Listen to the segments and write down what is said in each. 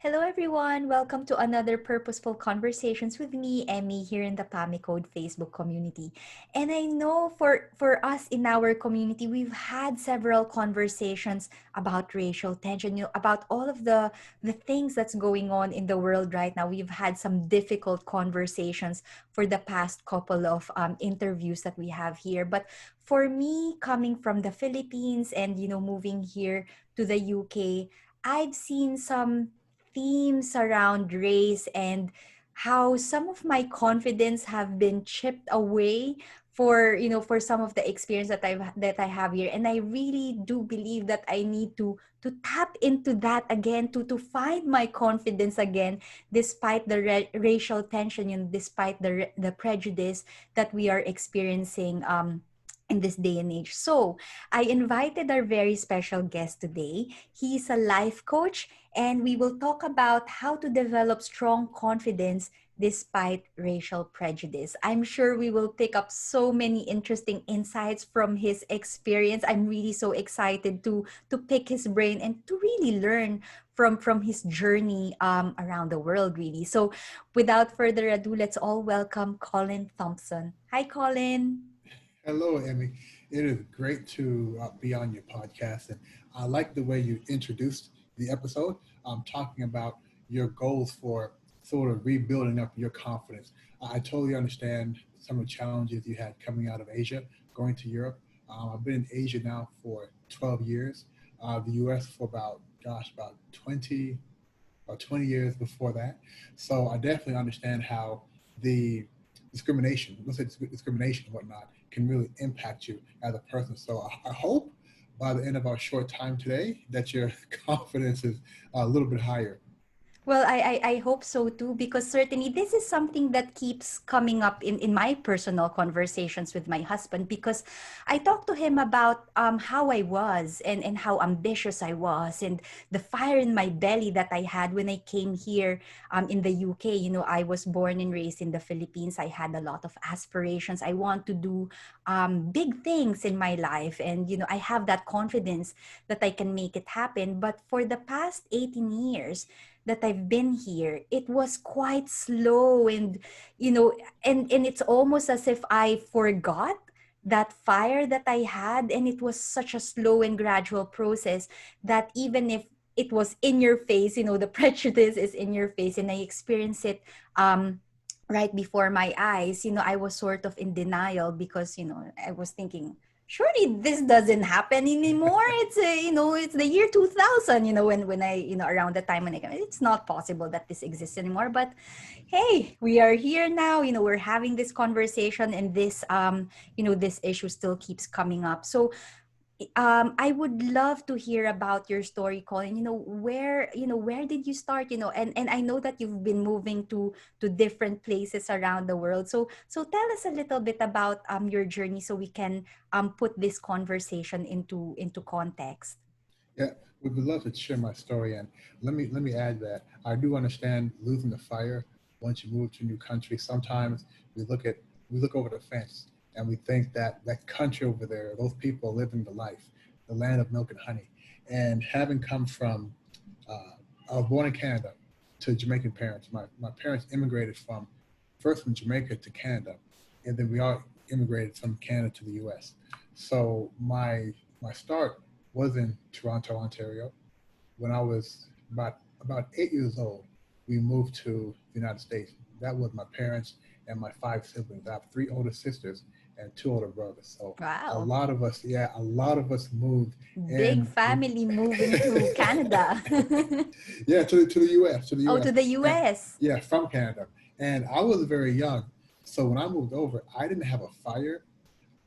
Hello, everyone. Welcome to another Purposeful Conversations with me, Emee, here in the PAMI Code Facebook community. And I know for us in our community, we've had several conversations about racial tension, about all of the things that's going on in the world right now. We've had some difficult conversations for the past couple of interviews that we have here. But for me, coming from the Philippines and, moving here to the UK, I've seen some themes around race and how some of my confidence have been chipped away for some of the experience that I have here, and I really do believe that I need to tap into that again, to find my confidence again, despite the racial tension and despite the prejudice that we are experiencing in this day and age. So I invited our very special guest today. He's a life coach, and we will talk about how to develop strong confidence despite racial prejudice. I'm sure we will pick up so many interesting insights from his experience. I'm really so excited to pick his brain and to really learn from his journey around the world, really. So without further ado, let's all welcome Colin Thompson. Hi, Colin. Hello, Emmy. It is great to be on your podcast, and I like the way you introduced the episode. Talking about your goals for sort of rebuilding up your confidence. I totally understand some of the challenges you had coming out of Asia, going to Europe. I've been in Asia now for 12 years. The U.S. for about 20 years before that. So I definitely understand how the discrimination, let's say discrimination and whatnot, can really impact you as a person. So I hope by the end of our short time today that your confidence is a little bit higher. Well, I hope so too, because certainly this is something that keeps coming up in my personal conversations with my husband, because I talked to him about how I was and how ambitious I was and the fire in my belly that I had when I came here in the UK. I was born and raised in the Philippines. I had a lot of aspirations. I want to do big things in my life. And, I have that confidence that I can make it happen. But for the past 18 years, that I've been here, it was quite slow and you know and it's almost as if I forgot that fire that I had, and it was such a slow and gradual process that even if it was in your face, the prejudice is in your face, and I experienced it right before my eyes. I was sort of in denial because I was thinking, surely this doesn't happen anymore. It's the year 2000, when I, around the time when I came, it's not possible that this exists anymore. But hey, we are here now. We're having this conversation, and this issue still keeps coming up. So I would love to hear about your story, Colin. Where did you start? And I know that you've been moving to different places around the world. So tell us a little bit about your journey, so we can put this conversation into context. Yeah, we would love to share my story, and let me add that I do understand losing the fire once you move to a new country. Sometimes we look at we look over the fence and we think that that country over there, those people are living the life, the land of milk and honey. And having come from, I was born in Canada to Jamaican parents. My parents immigrated first from Jamaica to Canada, and then we all immigrated from Canada to the U.S. So my start was in Toronto, Ontario. When I was about 8 years old, we moved to the United States. That was my parents and my five siblings. I have three older sisters and two older brothers. So Wow. a lot of us moved, Big and family moving to Canada. yeah, to the U.S. to the Oh, to U.S. the and US. yeah, from Canada. And I was very young, so when I moved over, I didn't have a fire,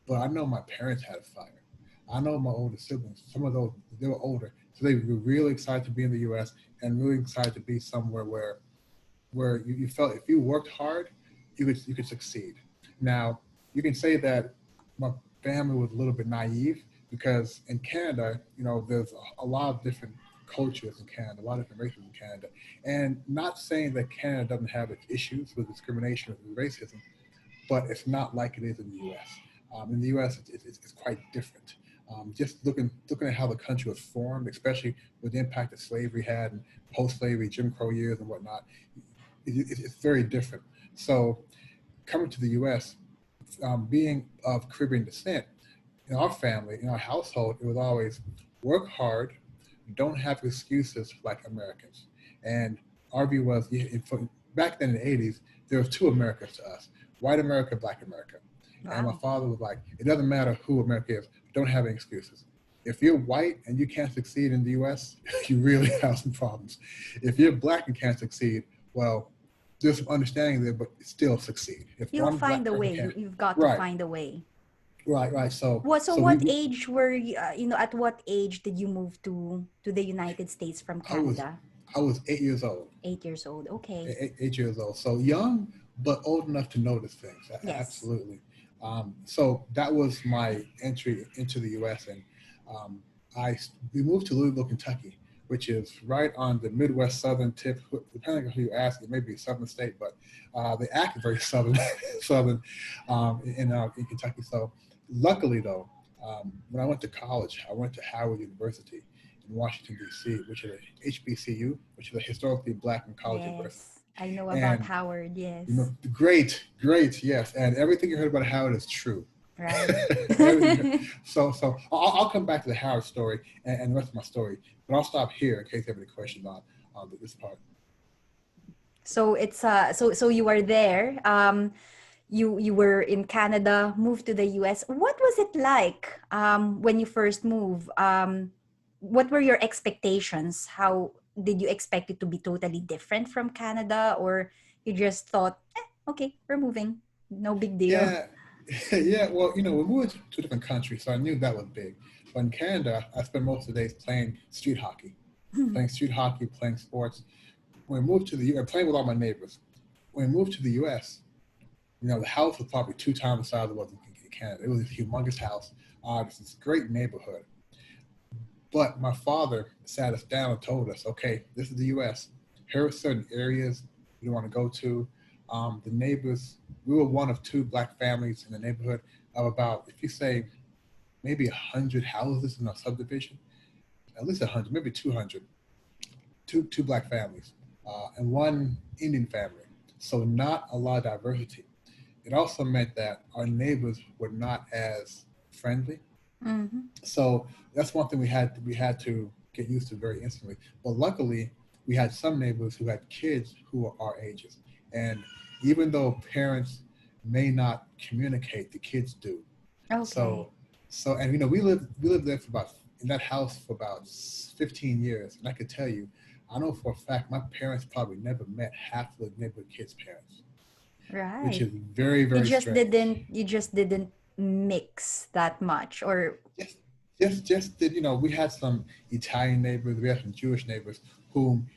but I know my parents had a fire. I know my older siblings. Some of those they were older, so they were really excited to be in the U.S. and really excited to be somewhere where you felt if you worked hard, you could succeed. Now you can say that my family was a little bit naive because in Canada, there's a lot of different cultures in Canada, a lot of different races in Canada, and not saying that Canada doesn't have its issues with discrimination or racism, but it's not like it is in the U.S. In the U.S., it's quite different. just looking at how the country was formed, especially with the impact that slavery had and post-slavery, Jim Crow years and whatnot. It's very different. So coming to the U.S., being of Caribbean descent, in our family, in our household, it was always work hard, don't have excuses like Americans. And our view was, back then in the 80s, there was two Americas to us, white America, black America. And my Wow. father was like, it doesn't matter who America is, don't have any excuses. If you're white and you can't succeed in the US, you really have some problems. If you're black and can't succeed, well, there's some understanding there, but still succeed. If You'll one find black a person way. can't, You've got to right, find a way. right. So, What, so so what age were you, at what age did you move to the United States from I was, Canada? I was 8 years old. 8 years old. Okay. 8 years old. So young, but old enough to notice things. Yes. Absolutely. So that was my entry into the U.S. And um, we moved to Louisville, Kentucky, which is right on the Midwest Southern tip. Depending on who you ask, it may be a Southern state, but they act very Southern, Southern in Kentucky. So luckily, though, when I went to college, I went to Howard University in Washington, D.C., which is a HBCU, which is a historically black and college university. Yes. I know about And Howard. Yes. great, yes. And everything you heard about Howard is true. Right. Everything. So I'll come back to the Howard story and the rest of my story, but I'll stop here in case you have any questions on this part. So it's so you are there. You were in Canada, moved to the US. What was it like when you first moved? What were your expectations? How did you expect it to be totally different from Canada, or you just thought, okay, we're moving, no big deal? Yeah, yeah. Well, we moved to a different country, so I knew that was big. But in Canada, I spent most of the days playing street hockey, playing sports. When I moved to the U.S., playing with all my neighbors. When we moved to the U.S., the house was probably 2 times the size it was in Canada. It was a humongous house. It's this great neighborhood. But my father sat us down and told us, okay, this is the U.S. Here are certain areas you want to go to. The neighbors, we were one of two black families in the neighborhood of about, if you say, maybe 100 houses in a subdivision, at least 100, maybe 200, two black families, and one Indian family. So not a lot of diversity. It also meant that our neighbors were not as friendly. Mm-hmm. So that's one thing we had to get used to very instantly. But luckily, we had some neighbors who had kids who were our ages, and even though parents may not communicate, the kids do. Okay. So, and we lived there for about in that house for about 15 years, and I could tell you, I know for a fact my parents probably never met half of the neighborhood kids' parents, which Right. is very very strange. You just didn't mix that much, or Just, just that we had some Italian neighbors, we had some Jewish neighbors whom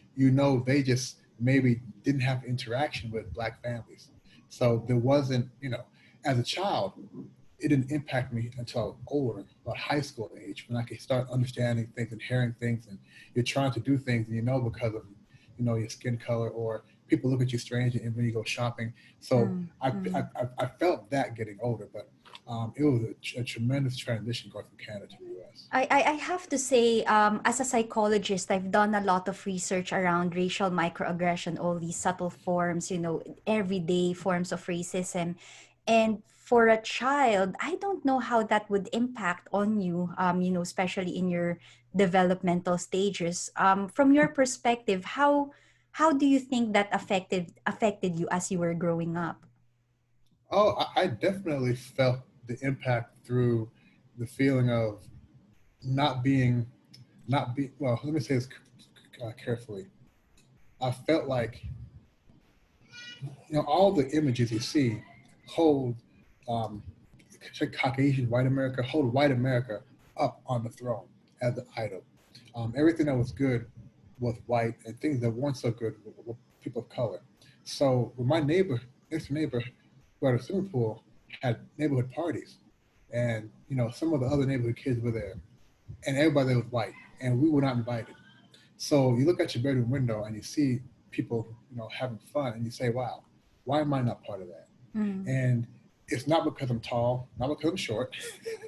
they just maybe didn't have interaction with black families. So there wasn't, as a child, it didn't impact me until I was older, about high school age, when I could start understanding things and hearing things, and you're trying to do things, and because of your skin color, or people look at you strange and when you go shopping. So mm, I I, mm. I I felt that getting older, but it was a tremendous transition going from Canada to the U.S. I have to say, as a psychologist, I've done a lot of research around racial microaggression, all these subtle forms, everyday forms of racism. And for a child, I don't know how that would impact on you, especially in your developmental stages. From your perspective, how do you think that affected you as you were growing up? Oh, I definitely felt the impact through the feeling of not being, not be. Well, let me say this carefully. I felt like all the images you see hold um, Caucasian white America, hold white America up on the throne as the idol. Everything that was good was white, and things that weren't so good were people of color. So with my next neighbor, who had a swimming pool, had neighborhood parties, and some of the other neighborhood kids were there, and everybody there was white, and we were not invited. So you look at your bedroom window and you see people, having fun, and you say, "Wow, why am I not part of that?" Mm, And it's not because I'm tall, not because I'm short,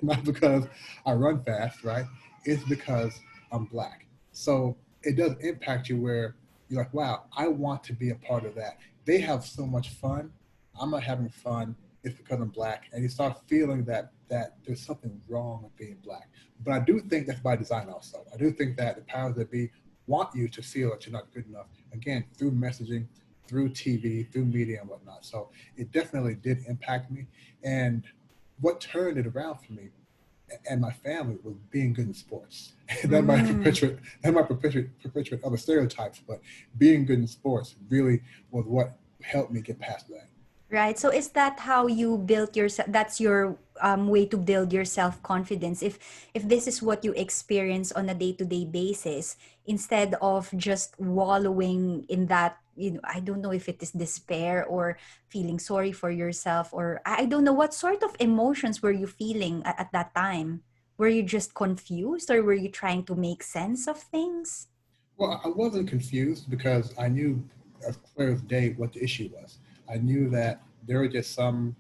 not because I run fast, right? It's because I'm Black. So it does impact you where you're like, wow, I want to be a part of that. They have so much fun. I'm not having fun. It's because I'm Black. And you start feeling that there's something wrong with being Black. But I do think that's by design also. I do think that the powers that be want you to feel that you're not good enough, again, through messaging, through TV, through media and whatnot. So it definitely did impact me. And what turned it around for me and my family was being good in sports. Mm. That might perpetuate other stereotypes, but being good in sports really was what helped me get past that. Right. So is that how you built yourself? That's your way to build your self-confidence. If this is what you experience on a day-to-day basis, instead of just wallowing in that, I don't know if it is despair or feeling sorry for yourself, or I don't know what sort of emotions were you feeling at that time. Were you just confused, or were you trying to make sense of things? Well, I wasn't confused because I knew as clear as day what the issue was. I knew that there were just some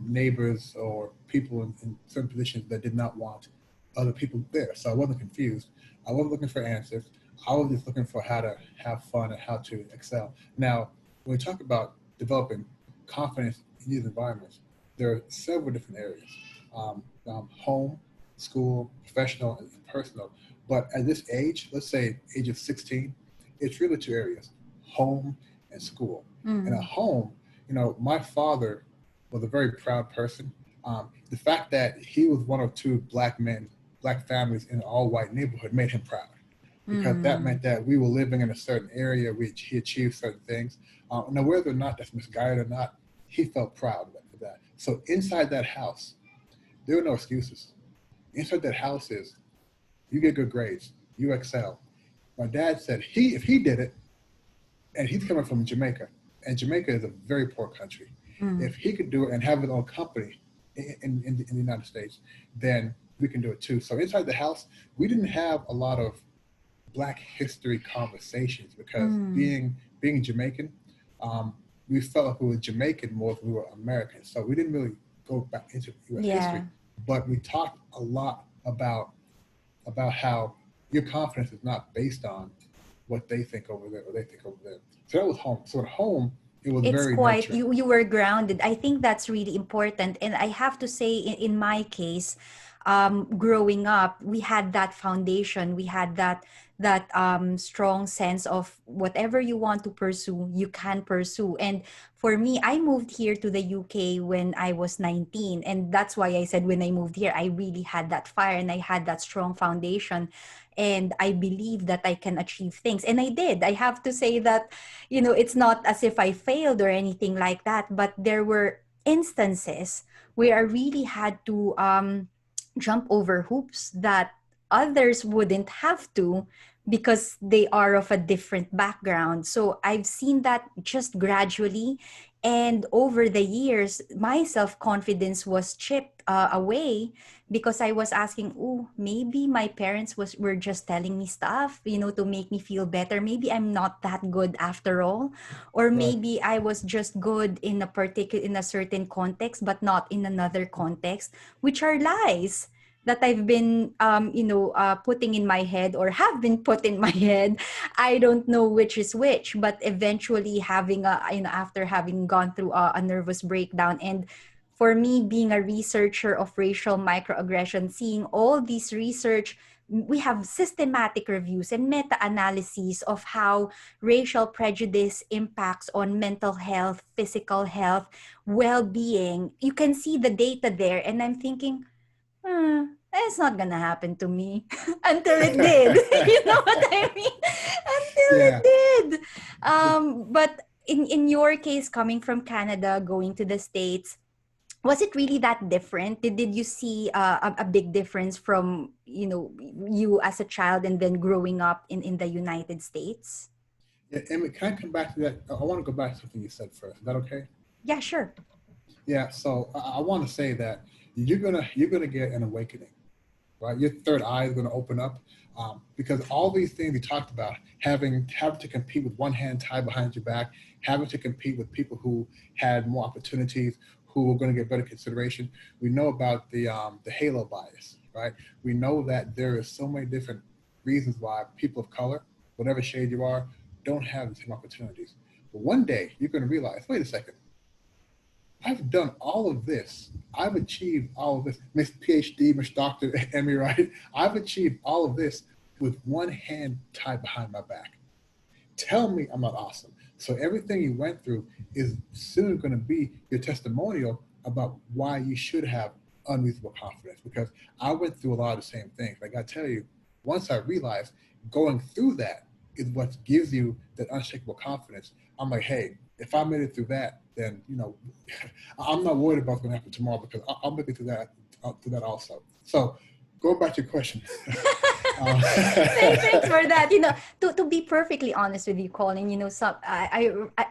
neighbors or people in certain positions that did not want other people there. So I wasn't confused. I wasn't looking for answers. I was just looking for how to have fun and how to excel. Now, when we talk about developing confidence in these environments, there are several different areas: home, school, professional, and personal. But at this age, let's say age of 16, it's really two areas: home and school. And at Mm. home, my father was a very proud person. The fact that he was one of two Black men, Black families in an all-white neighborhood made him proud because that Mm. meant that we were living in a certain area, which he achieved certain things. Now, whether or not that's misguided or not, he felt proud of that. So inside that house, there were no excuses. Inside that house is you get good grades, you excel. My dad said if he did it, and he's coming from Jamaica, and Jamaica is a very poor country. Mm. If he could do it and have his own company in the United States, then we can do it too. So inside the house, we didn't have a lot of Black history conversations because Mm. being Jamaican, um, we felt like we were Jamaican more than we were American. So we didn't really go back into U.S. history, Yeah. but we talked a lot about how your confidence is not based on what they think over there or they think over there. So that was home. So at home, it was It's very quite, nurturing. you were grounded. I think that's really important. And I have to say, in my case, growing up, we had that foundation. We had that strong sense of whatever you want to pursue, you can pursue. And for me, I moved here to the UK when I was 19, and that's why I said when I moved here, I really had that fire and I had that strong foundation, and I believe that I can achieve things, and I did. I have to say that, it's not as if I failed or anything like that, but there were instances where I really had to jump over hoops that others wouldn't have to, because they are of a different background. So I've seen that just gradually. And over the years, my self confidence was chipped away, because I was asking, oh, maybe my parents were just telling me stuff, to make me feel better. Maybe I'm not that good after all, or Right. maybe I was just good in a certain context, but not in another context, which are lies that I've been, putting in my head, or have been put in my head. I don't know which is which, but eventually after having gone through a nervous breakdown, and for me being a researcher of racial microaggression, seeing all these research, we have systematic reviews and meta-analyses of how racial prejudice impacts on mental health, physical health, well-being. You can see the data there, and I'm thinking, it's not gonna happen to me until it did. You know what I mean? Until it Yeah. did. The, But in your case, coming from Canada, going to the States, was it really that different? Did you see a big difference from, you as a child and then growing up in the United States? yeah, Emmy, can I come back to that? I want to go back to something you said first. Is that okay? Yeah, sure. Yeah. So I want to say that you're gonna get an awakening, right? Your third eye is going to open up because all these things we talked about, having to compete with one hand tied behind your back, having to compete with people who had more opportunities, who are going to get better consideration. We know about the halo bias, right? We know that there is so many different reasons why people of color, whatever shade you are, don't have the same opportunities. But one day you're going to realize, wait a second, I've done all of this. I've achieved all of this. Miss PhD, Miss Dr. Emmy, right? I've achieved all of this with one hand tied behind my back. Tell me I'm not awesome. So everything you went through is soon going to be your testimonial about why you should have unreasonable confidence, because I went through a lot of the same things. Like I tell you, once I realized going through that is what gives you that unshakable confidence. I'm like, hey, if I made it through that, then, you know, I'm not worried about what's going to happen tomorrow, because I'll make it through that also. So going back to your question. Thanks for that. To be perfectly honest with you, Colin, I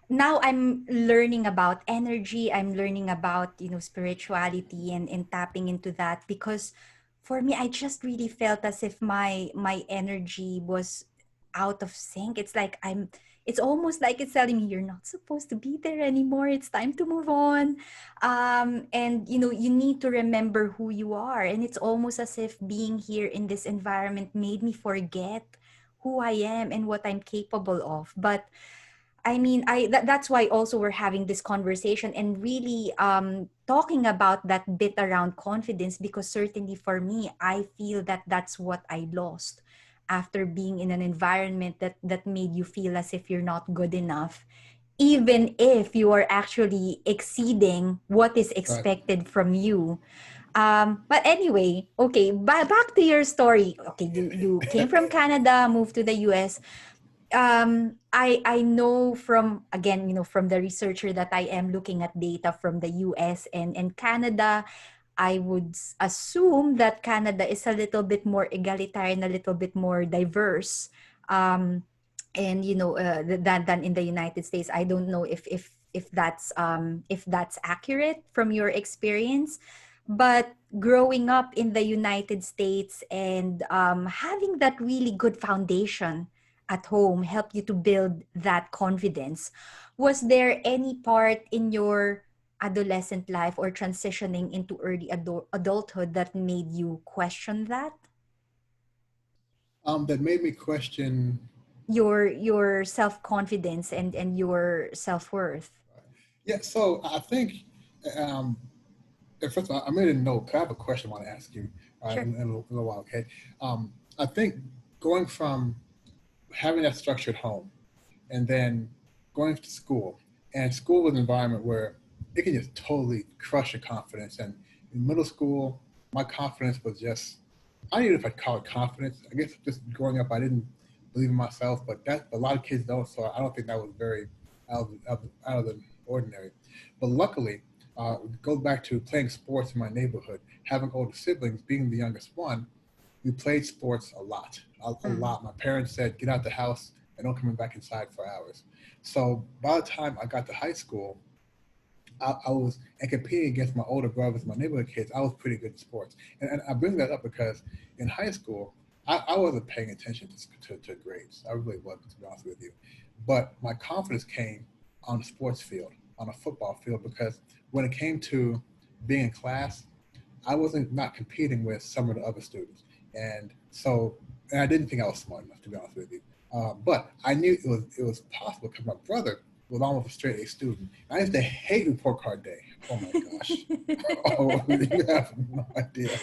now I'm learning about energy. I'm learning about, spirituality and tapping into that, because for me, I just really felt as if my energy was out of sync. It's almost like it's telling me you're not supposed to be there anymore. It's time to move on. And you need to remember who you are, and it's almost as if being here in this environment made me forget who I am and what I'm capable of. But I mean, that's why also we're having this conversation and really talking about that bit around confidence, because certainly for me, I feel that that's what I lost after being in an environment that made you feel as if you're not good enough, even if you are actually exceeding what is Right. expected from you. But anyway, okay, back to your story. Okay, you came from Canada, moved to the US. I know from, again, from the researcher that I am, looking at data from the US and Canada, I would assume that Canada is a little bit more egalitarian, a little bit more diverse, um, and than in the United States. I don't know if that's accurate from your experience, but growing up in the United States and having that really good foundation at home helped you to build that confidence. Was there any part in your adolescent life or transitioning into early adulthood that made you question that? That made me question. Your self-confidence and your self-worth. Yeah, so I think, um, first of all, I made a note. 'Cause I have a question I want to ask you Sure. in a while, okay? I think going from having that structured home and then going to school, and school was an environment where it can just totally crush your confidence. And in middle school, my confidence was just, I don't even know if I'd call it confidence. I guess just growing up, I didn't believe in myself, but that a lot of kids don't. So I don't think that was very out of the ordinary. But luckily, it goes back to playing sports in my neighborhood, having older siblings, being the youngest one. We played sports a lot, a Mm. lot. My parents said, get out the house and don't come back inside for hours. So by the time I got to high school, I was, and competing against my older brothers, my neighborhood kids, I was pretty good at sports. And I bring that up because in high school, I wasn't paying attention to grades. I really wasn't, to be honest with you. But my confidence came on the sports field, on a football field, because when it came to being in class, I wasn't not competing with some of the other students. And so, and I didn't think I was smart enough, to be honest with you. But I knew it was possible because my brother was almost a straight A student. I used to hate report card day. Oh my gosh. Oh, you have no idea.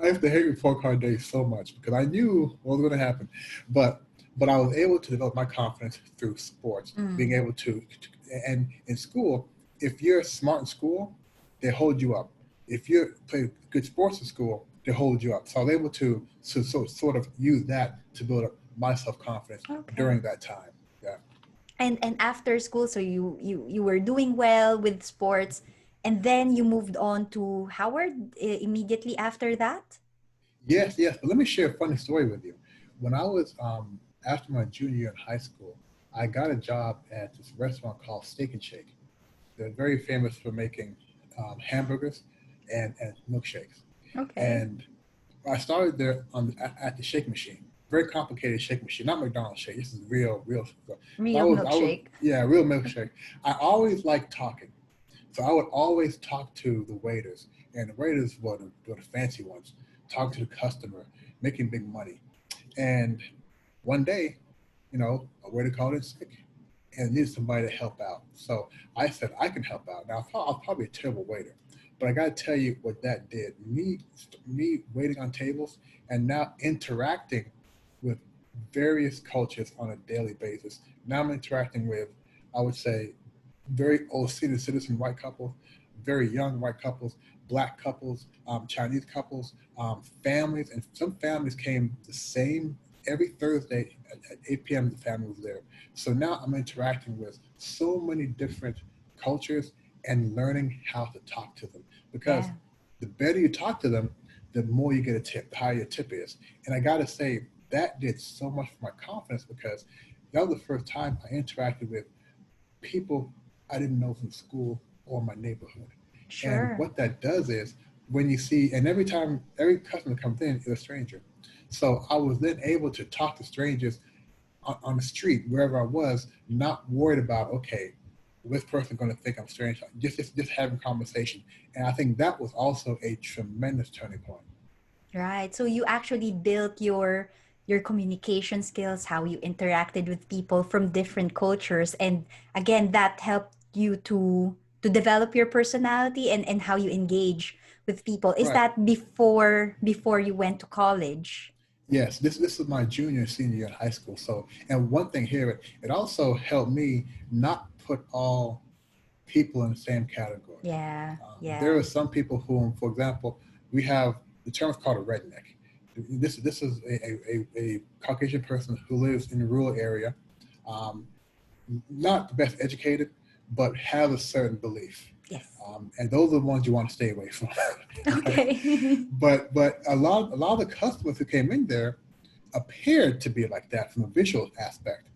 I used to hate report card day so much because I knew what was going to happen. But I was able to develop my confidence through sports, being Mm. able to, and in school, if you're smart in school, they hold you up. If you play good sports in school, they hold you up. So I was able to sort of use that to build up my self confidence Okay. during that time. Yeah. And after school, so you were doing well with sports, and then you moved on to Howard immediately after that? Yes, yes. But let me share a funny story with you. When I was after my junior year in high school, I got a job at this restaurant called Steak and Shake. They're very famous for making hamburgers and milkshakes. Okay. And I started there at the shake machine. Very complicated shake machine, not McDonald's shake. This is real stuff. But Real I was, milkshake. yeah, real milkshake. I always liked talking. So I would always talk to the waiters, and the waiters were the fancy ones, talk to the customer, making big money. And one day, a waiter called in sick and needed somebody to help out. So I said, I can help out. Now, I was probably a terrible waiter, but I got to tell you what that did. Me waiting on tables and now interacting with various cultures on a daily basis. Now I'm interacting with, I would say, very old senior citizen white couples, very young white couples, black couples, Chinese couples, families, and some families came the same every Thursday at 8 p.m. The family was there. So now I'm interacting with so many different cultures and learning how to talk to them, because Yeah. the better you talk to them, the more you get a tip, the higher your tip is. And I got to say, that did so much for my confidence, because that was the first time I interacted with people I didn't know from school or my neighborhood. And Sure. what that does is, when you see, and every time every customer comes in is a stranger. So I was then able to talk to strangers on the street, wherever I was, not worried about, okay, this person going to think I'm strange. Just having conversation. And I think that was also a tremendous turning point. Right. So you actually built your communication skills, how you interacted with people from different cultures, and again, that helped you to develop your personality and how you engage with people. Is Right. that before you went to college? Yes, this is my junior and senior year in high school. So, and one thing here, it also helped me not put all people in the same category. Yeah. There Yeah. are some people whom, for example, we have the term is called a redneck. This is a Caucasian person who lives in a rural area, um, not the best educated, but have a certain belief. Yes. And those are the ones you want to stay away from. Right? Okay. But a lot of the customers who came in there appeared to be like that from a visual aspect.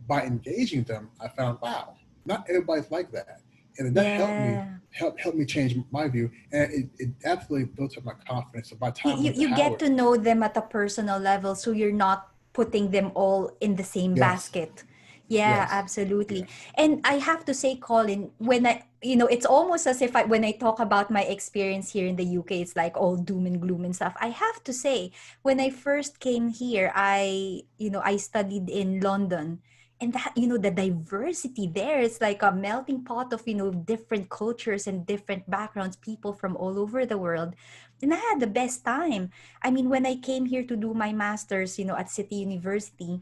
By engaging them, I found, wow, not everybody's like that, and that helped me Yeah. help me change my view, and it absolutely built up my confidence. So by the you, time I you went to you get Howard, to know them at a personal level, so you're not putting them all in the same yes, basket. Yeah, yes, absolutely. yes, And I have to say, Colin, when it's almost as if when I talk about my experience here in the UK, it's like all doom and gloom and stuff. I have to say, when I first came here, I studied in London. And that, the diversity there, it's like a melting pot of, different cultures and different backgrounds, people from all over the world. And I had the best time. I mean, when I came here to do my master's, at City University,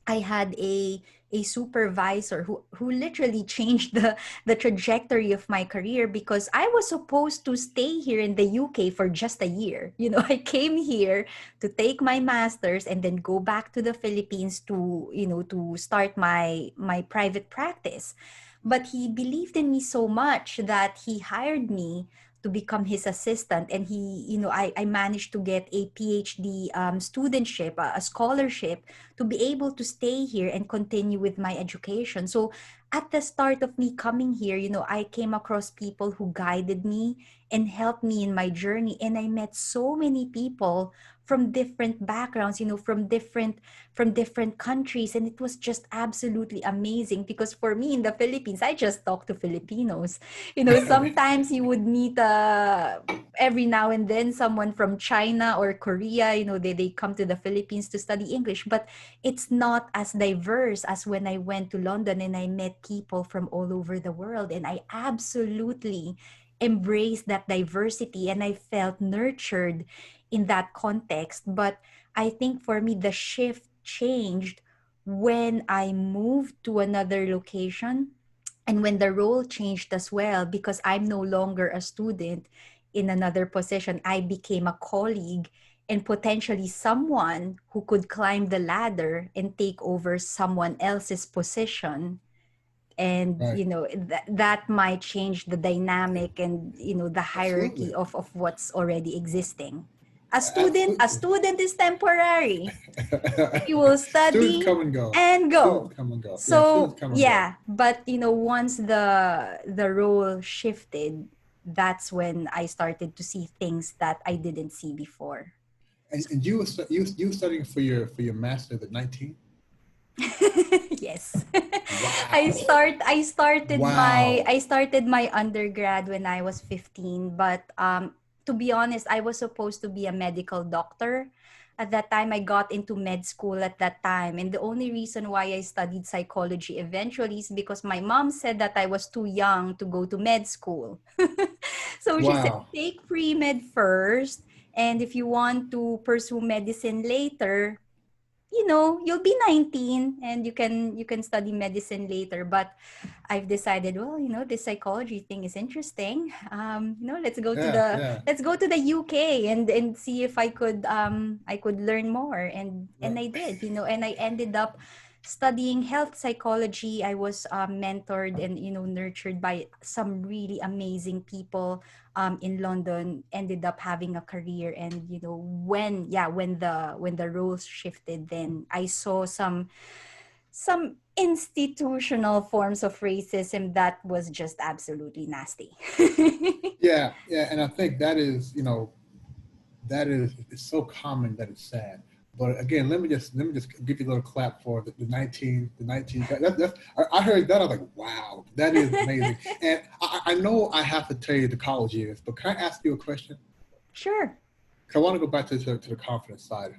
I had a supervisor who literally changed the trajectory of my career, because I was supposed to stay here in the UK for just a year. I came here to take my master's and then go back to the Philippines to start my private practice. But he believed in me so much that he hired me to become his assistant, and I managed to get a PhD studentship, a scholarship, to be able to stay here and continue with my education. So at the start of me coming here, I came across people who guided me and helped me in my journey. And I met so many people from different backgrounds, from different countries. And it was just absolutely amazing, because for me in the Philippines, I just talk to Filipinos. Sometimes you would meet every now and then someone from China or Korea, they come to the Philippines to study English, but it's not as diverse as when I went to London and I met people from all over the world. And I absolutely embraced that diversity, and I felt nurtured in that context. But I think for me, the shift changed when I moved to another location, and when the role changed as well, because I'm no longer a student in another position. I became a colleague and potentially someone who could climb the ladder and take over someone else's position. And right, that might change the dynamic and the hierarchy absolutely, of what's already existing. A absolutely. student is temporary. You will Students study come and go. and Students go. come and go. Yeah, students So come and go. yeah, but once the role shifted, that's when I started to see things that I didn't see before. So, And you were studying for your master's at 19. yes. Wow. I started my undergrad when I was 15, but to be honest, I was supposed to be a medical doctor. At that time, I got into med school at that time, and the only reason why I studied psychology eventually is because my mom said that I was too young to go to med school. So she said, Wow. take pre-med first, and if you want to pursue medicine later, you'll be 19 and you can study medicine later. But I've decided, well, this psychology thing is interesting. Yeah, yeah, let's go to the UK and see if I could learn more. And yeah. I did, and I ended up studying health psychology. I was mentored and nurtured by some really amazing people in London. Ended up having a career, and when the roles shifted, then I saw some institutional forms of racism that was just absolutely nasty. Yeah, yeah, and I think that is, that is, it's so common that it's sad. But again, let me just give you a little clap for the 19. I heard that, I was like, wow, that is amazing. And I know I have to tell you the college years, but can I ask you a question? Sure. 'Cause I want to go back to the confidence side.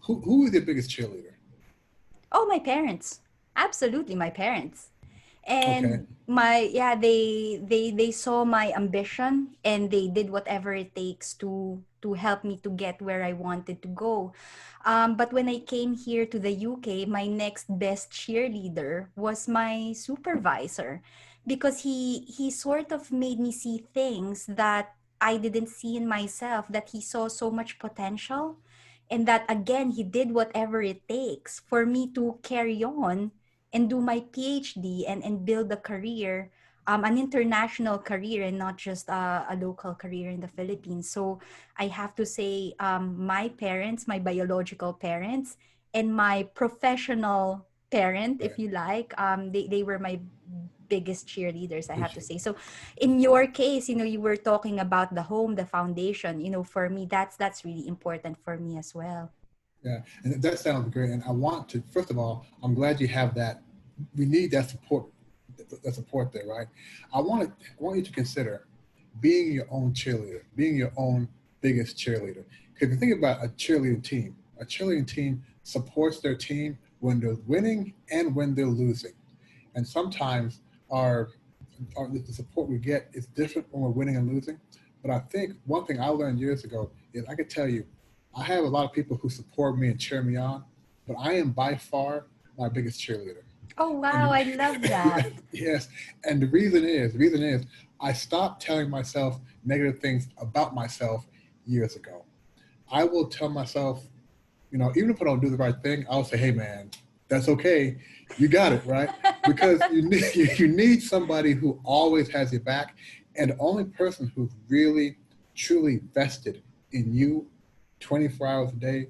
Who is your biggest cheerleader? Oh, my parents. Absolutely, my parents. Okay, And they saw my ambition, and they did whatever it takes to help me to get where I wanted to go. But when I came here to the UK, my next best cheerleader was my supervisor, because he sort of made me see things that I didn't see in myself, that he saw so much potential, and that again he did whatever it takes for me to carry on and do my PhD and build a career, an international career, and not just a local career in the Philippines. So I have to say, my parents, my biological parents, and my professional parent, if right. you like, they were my biggest cheerleaders, I have to Appreciate say. that. So in your case, you were talking about the home, the foundation. For me, that's really important for me as well. Yeah, and that sounds great. And I want to, first of all, I'm glad you have that. We need that support there, right? I want you to consider being your own cheerleader, being your own biggest cheerleader. Because if you think about a cheerleading team supports their team when they're winning and when they're losing. And sometimes our, the support we get is different when we're winning and losing. But I think one thing I learned years ago is I could tell you, I have a lot of people who support me and cheer me on, but I am by far my biggest cheerleader. Oh, And wow, I love that. yes, and the reason is, I stopped telling myself negative things about myself years ago. I will tell myself, even if I don't do the right thing, I'll say, "Hey, man, that's okay. You got it right." Because you need you need somebody who always has your back, and the only person who's really truly vested in you, 24 hours a day,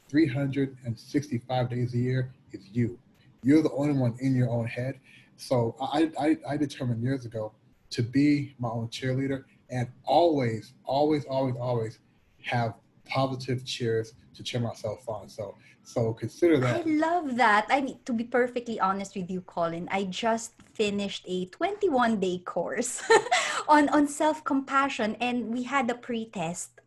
365 days a year, is you. You're the only one in your own head. So I determined years ago to be my own cheerleader and always, always, always, always have positive cheers to cheer myself on. So consider I that. love that. I mean, to be perfectly honest with you, Colin, I just finished a 21-day course on self-compassion, and we had a pre-test.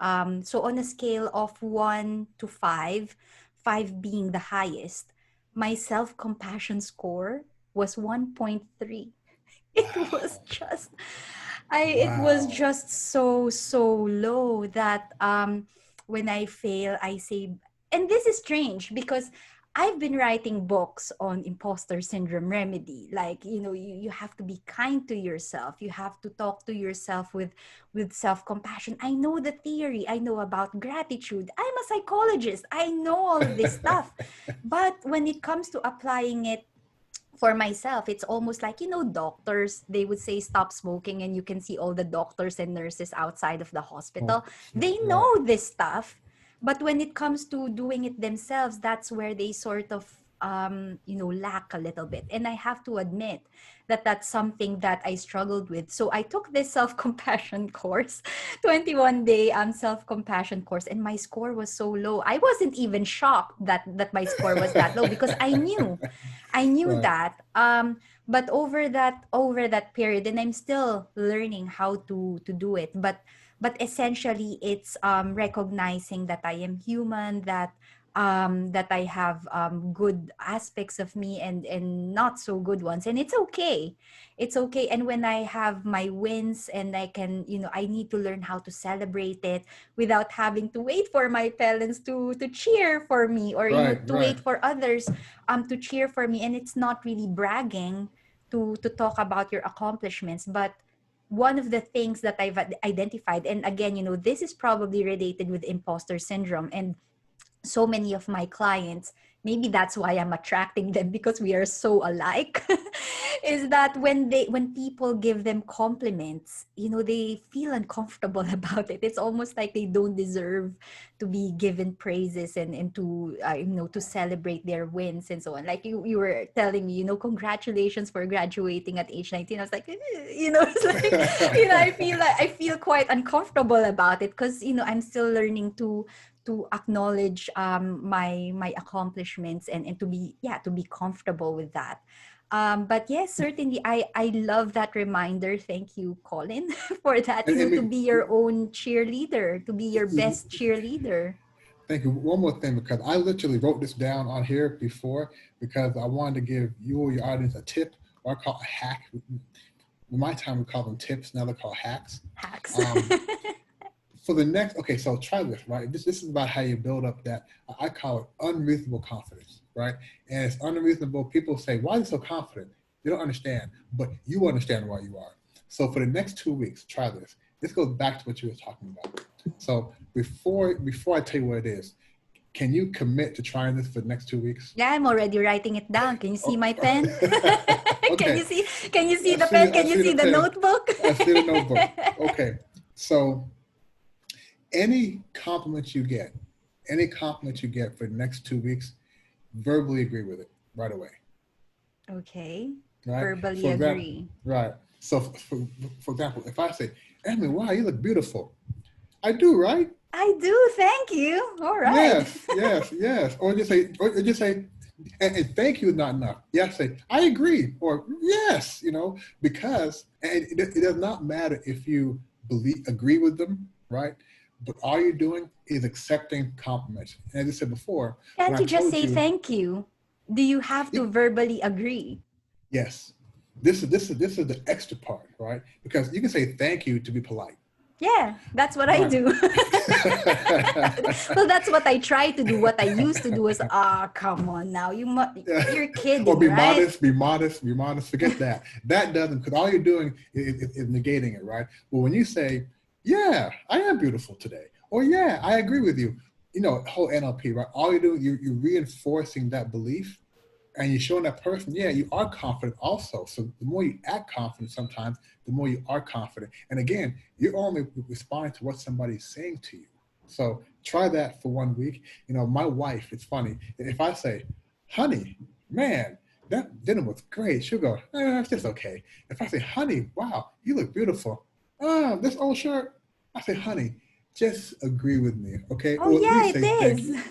So on a scale of 1 to 5, 5 being the highest, my self-compassion score was 1.3. It was Wow. just it was Wow. just so low that when I fail, I say, and this is strange because I've been writing books on imposter syndrome remedy. Like, you have to be kind to yourself. You have to talk to yourself with self-compassion. I know the theory. I know about gratitude. I'm a psychologist. I know all of this stuff. But when it comes to applying it for myself, it's almost like, doctors, they would say stop smoking, and you can see all the doctors and nurses outside of the Smoke, hospital. smoke. They Right. know this stuff. But when it comes to doing it themselves, that's where they sort of, lack a little bit. And I have to admit that that's something that I struggled with. So I took this self-compassion course, 21-day self-compassion course, and my score was so low. I wasn't even shocked that my score was that low, because I knew Right. that. But over that period, and I'm still learning how to do it. But essentially, it's recognizing that I am human, that I have good aspects of me and not so good ones, and it's okay. It's okay. And when I have my wins, and I can, I need to learn how to celebrate it without having to wait for my parents to cheer for me, or Right. to Right. wait for others to cheer for me. And it's not really bragging to talk about your accomplishments, but one of the things that I've identified, and again, this is probably related with imposter syndrome, and so many of my clients, maybe that's why I'm attracting them, because we are so alike, is that when people give them compliments, they feel uncomfortable about it. It's almost like they don't deserve to be given praises, and to celebrate their wins and so on. Like you were telling me, congratulations for graduating at age 19. I was like, it's like, I feel quite uncomfortable about it, because I'm still learning to acknowledge my accomplishments, and to be comfortable with that. But yes, certainly I love that reminder. Thank you, Colin, for that, And to be your own cheerleader, to be your best cheerleader. thank you. One more thing, because I literally wrote this down on here before, because I wanted to give you or your audience a tip, or I call it a hack. In my time, we call them tips. Now they're called hacks. Hacks. Um, for the next, okay, so try this, right? This is about how you build up that, I call it unreasonable confidence, right? And it's unreasonable. People say, why are you so confident? They don't understand, but you understand why you are. So for the next 2 weeks, try this. This goes back to what you were talking about. So before I tell you what it is, can you commit to trying this for the next 2 weeks? Yeah, I'm already writing it down. Can you see Oh, my pen? can okay. you see can you see I the see pen? the I Can you see see the the pen. notebook? I see the notebook. Okay. So any any compliment you get for the next 2 weeks, verbally agree with it right away. Okay. Right. Verbally For example, agree. right. So for example, if I say, Emily, wow, you look beautiful. I do, right? I do. Thank you. All right. Yes, yes, yes. Or just say, and thank you is not enough. Yes, say, I agree, or yes, because and it does not matter if you agree with them, right? But all you're doing is accepting compliments. And as I said before, when Can't I you just told say you, thank you? Do you have to verbally agree? yes, this is the extra part, right? Because you can say thank you to be polite, Yeah, that's what I right? do. Well, that's what I try to do. What I used to do is, come on now. You're Or kidding, be right? modest, be modest, be modest. Forget that. That doesn't, because all you're doing is negating it, right? But when you say, yeah, I am beautiful today, or yeah, I agree with you, whole NLP, right? All you're doing, you're reinforcing that belief, and you're showing that person, yeah, you are confident also. So the more you act confident sometimes, the more you are confident. And again, you're only responding to what somebody's saying to you. So try that for 1 week. My wife, it's funny, if I say, honey, man, that dinner was great, she'll go, it's just okay. If I say, honey, wow, you look beautiful. This old shirt, I say, honey, just agree with me, okay? Oh, Or at yeah, least it say thank is. you.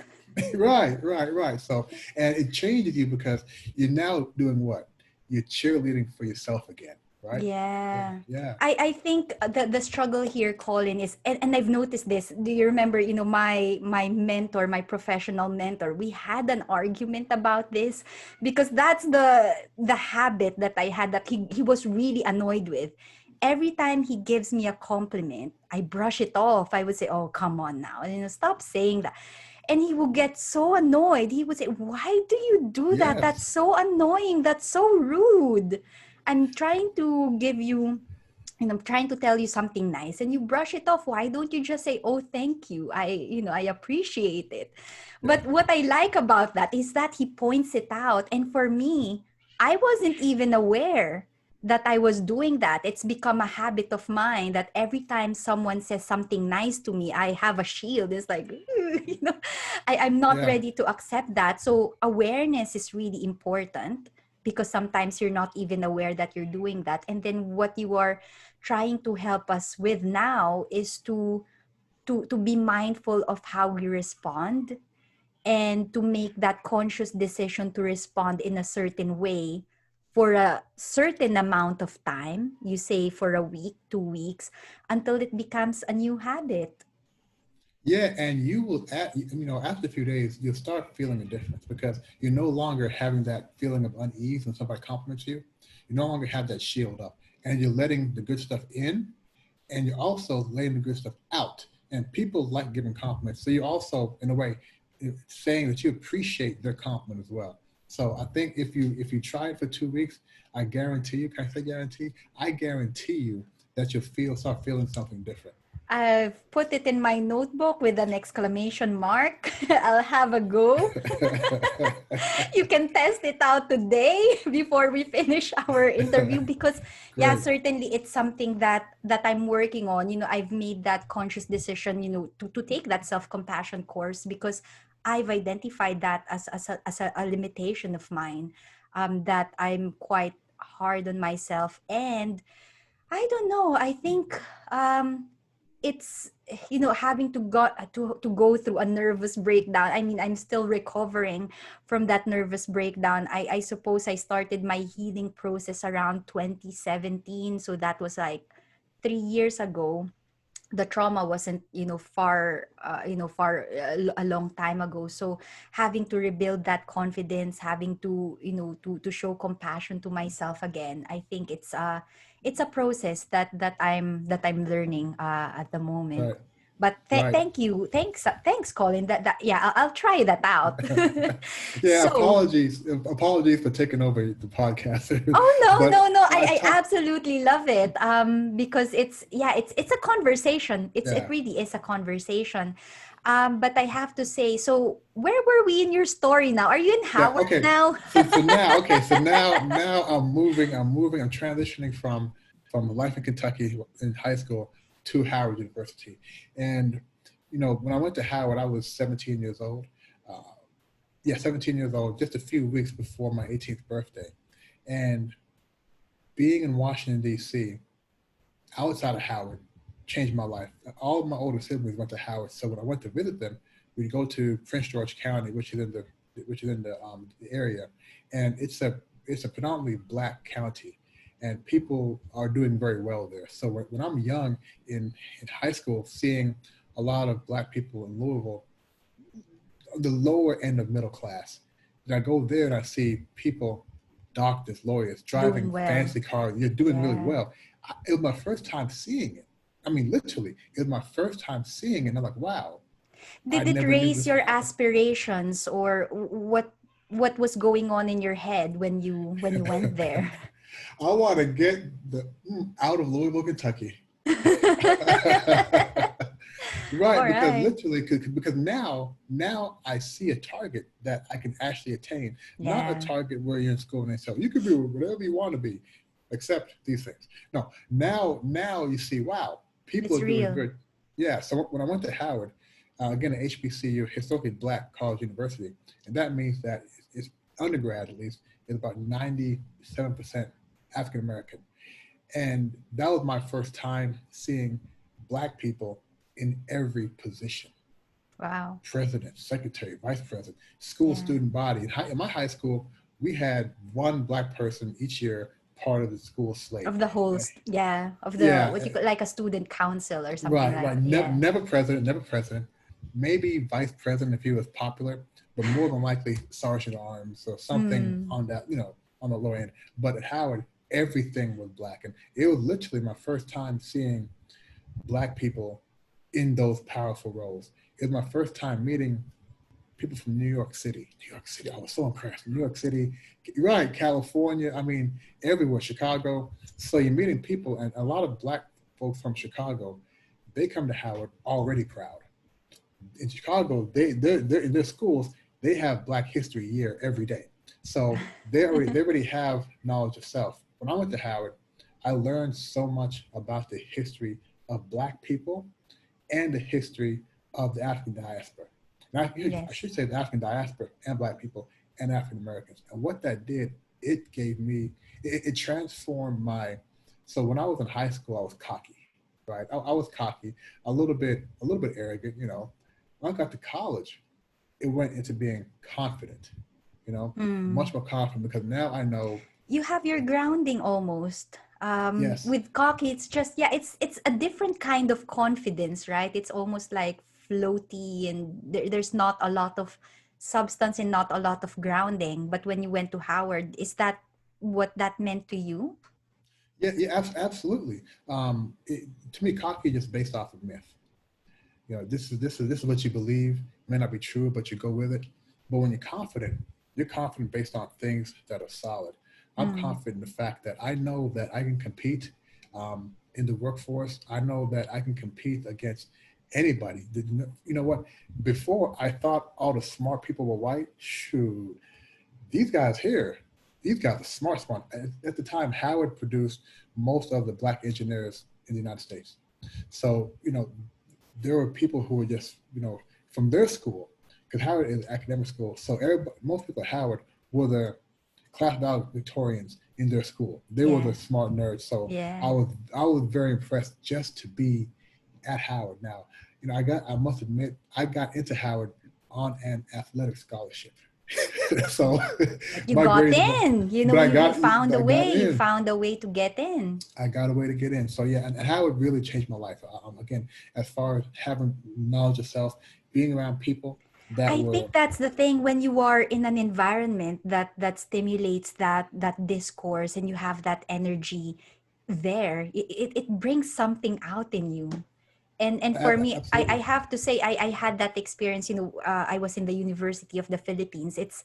Right, right, right. So, and it changes you because you're now doing what? You're cheerleading for yourself again, right? Yeah, Yeah. yeah. I think the struggle here, Colin, is, and I've noticed this. Do you remember, my mentor, my professional mentor, we had an argument about this, because that's the habit that I had, that he was really annoyed with. Every time he gives me a compliment, I brush it off. I would say, "Oh, come on now. Stop saying that." And he would get so annoyed. He would say, "Why do you do that? That's Yes, so annoying. That's so rude. I'm trying to give you, I'm trying to tell you something nice, and you brush it off. Why don't you just say, 'Oh, thank you. I appreciate it.'" yeah, But what I like about that is that he points it out. And for me, I wasn't even aware that I was doing that. It's become a habit of mine that every time someone says something nice to me, I have a shield. It's like, I'm not yeah, ready to accept that. So awareness is really important, because sometimes you're not even aware that you're doing that. And then what you are trying to help us with now is to be mindful of how we respond. and to make that conscious decision to respond in a certain way for a certain amount of time, you say for a week, 2 weeks, until it becomes a new habit. Yeah, and you will, after a few days, you'll start feeling a difference because you're no longer having that feeling of unease when somebody compliments you. You no longer have that shield up, and you're letting the good stuff in, and you're also letting the good stuff out. And people like giving compliments, so you're also, in a way, saying that you appreciate their compliment as well. So I think if you try it for 2 weeks, I guarantee you. Can I say guarantee? I guarantee you that you'll start feeling something different. I've put it in my notebook with an exclamation mark. I'll have a go. You can test it out today before we finish our interview, because yeah, Great. certainly it's something that I'm working on. I've made that conscious decision, to take that self-compassion course, because I've identified that as a limitation of mine, that I'm quite hard on myself. And I don't know. I think it's having to go through a nervous breakdown. I mean, I'm still recovering from that nervous breakdown. I suppose I started my healing process around 2017, so that was like 3 years ago. The trauma wasn't far a long time ago. So having to rebuild that confidence, having to to show compassion to myself again, I think it's a process that I'm learning at the moment. Right. But Right. thank you, thanks Colin, that yeah, I'll try that out. Yeah, So apologies for taking over the podcast. oh, no, But no, no. I I talk, absolutely love it. Because it's a conversation. It yeah, really is a conversation. But I have to say, so where were we in your story now? Are you in yeah, Howard okay. now? So now I'm transitioning from life in Kentucky in high school to Howard University. And when I went to Howard, I was 17 years old. Uh, yeah, 17 years old, just a few weeks before my 18th birthday. And being in Washington, D.C., outside of Howard, changed my life. All of my older siblings went to Howard, so when I went to visit them, we'd go to Prince George County, which is in the area, and it's a predominantly black county, and people are doing very well there. So when I'm young in high school, seeing a lot of black people in Louisville, the lower end of middle class, and I go there and I see people, doctors, lawyers, Doing driving well. fancy cars. You're doing really Yeah. well. It was my first time seeing it. I mean, literally, it was my first time seeing it. And I'm like, wow, I Did it never knew raise this could your happen. aspirations, or what was going on in your head when you went there? I want to get the out of Louisville, Kentucky. All Right, because right. literally, because now I see a target that I can actually attain, not a Yeah, target where you're in school and they say you can be whatever you want to be, except these things. No, now you see, wow, people it's are doing real. good. Yeah. So when I went to Howard, again at HBCU, historically black college university, and that means that it's undergrad at least is about 97% African American. And that was my first time seeing black people in every position: Wow. president, secretary, vice president, school Yeah. student body. In my high school, we had one black person each year part of the school slate. Of the And host, yeah, of the yeah, what you call like a student council or something right, like right. that. Yeah. Never president, never president. Maybe vice president if he was popular, but more than likely sergeant at arms or something Mm. on that, on the low end. But at Howard, everything was black. And it was literally my first time seeing black people in those powerful roles. It was my first time meeting people from New York City. New York City, I was so impressed. New York City, right? California, I mean, everywhere. Chicago. So you're meeting people, and a lot of black folks from Chicago, they come to Howard already proud. In Chicago, they're in their schools. They have Black History Year every day, so they already have knowledge of self. When I went to Howard, I learned so much about the history of Black people and the history of the African diaspora. And I Yes. should say the African diaspora and Black people and African Americans. And what that did, it gave me, it transformed my. So when I was in high school, I was cocky, right? I was cocky, a little bit arrogant. When I got to college, it went into being confident, Mm. much more confident, because now I know, You have your grounding almost. yes, With cocky, it's just, yeah, it's a different kind of confidence, right? It's almost like floaty, and there's not a lot of substance and not a lot of grounding. But when you went to Howard, is that what that meant to you? yeah, yeah, absolutely. To me, cocky is just based off of myth. This is what you believe. It may not be true, but you go with it. But when you're confident based on things that are solid. I'm Mm. confident in the fact that I know that I can compete in the workforce. I know that I can compete against anybody. You know what? Before I thought all the smart people were white. Shoot, these guys here, these guys are smart. At the time, Howard produced most of the black engineers in the United States. So, there were people who were just, from their school, because Howard is an academic school. So most people at Howard were the class valedictorians in their school. They were the Yes. smart nerds. So I Yeah. was I was very impressed just to be at Howard. Now, I must admit, I got into Howard on an athletic scholarship. So But you my got grades, in. but You found a I got way. You in. found a way to get in. I got a way to get in. So yeah, and how it really changed my life. Again, as far as having knowledge of self, being around people that I were think that's the thing when you are in an environment that stimulates that discourse, and you have that energy there. It brings something out in you. And for me, I absolutely have to say, I had that experience. I was in the University of the Philippines. It's,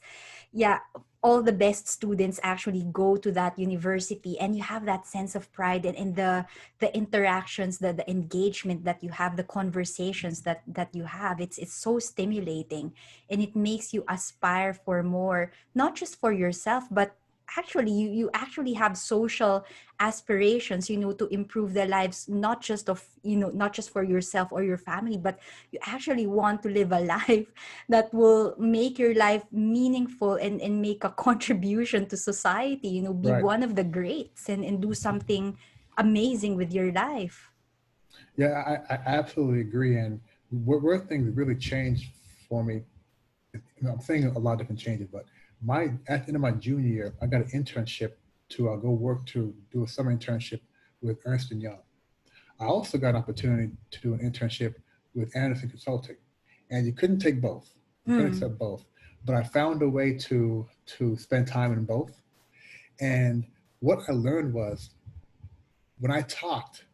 yeah, all the best students actually go to that university, and you have that sense of pride, and the interactions, the engagement that you have, the conversations that you have. It's so stimulating, and it makes you aspire for more, not just for yourself, but actually you actually have social aspirations, to improve the lives, not just of, not just for yourself or your family, but you actually want to live a life that will make your life meaningful, and make a contribution to society, be right. one of the greats, and do something amazing with your life. Yeah, I absolutely agree. And where things really changed for me, I'm saying a lot of different changes, but at the end of my junior year, I got an internship to go work to do a summer internship with Ernst and Young. I also got an opportunity to do an internship with Anderson Consulting, and you couldn't take both. You couldn't Hmm. accept both, but I found a way to spend time in both. And what I learned was when I talked,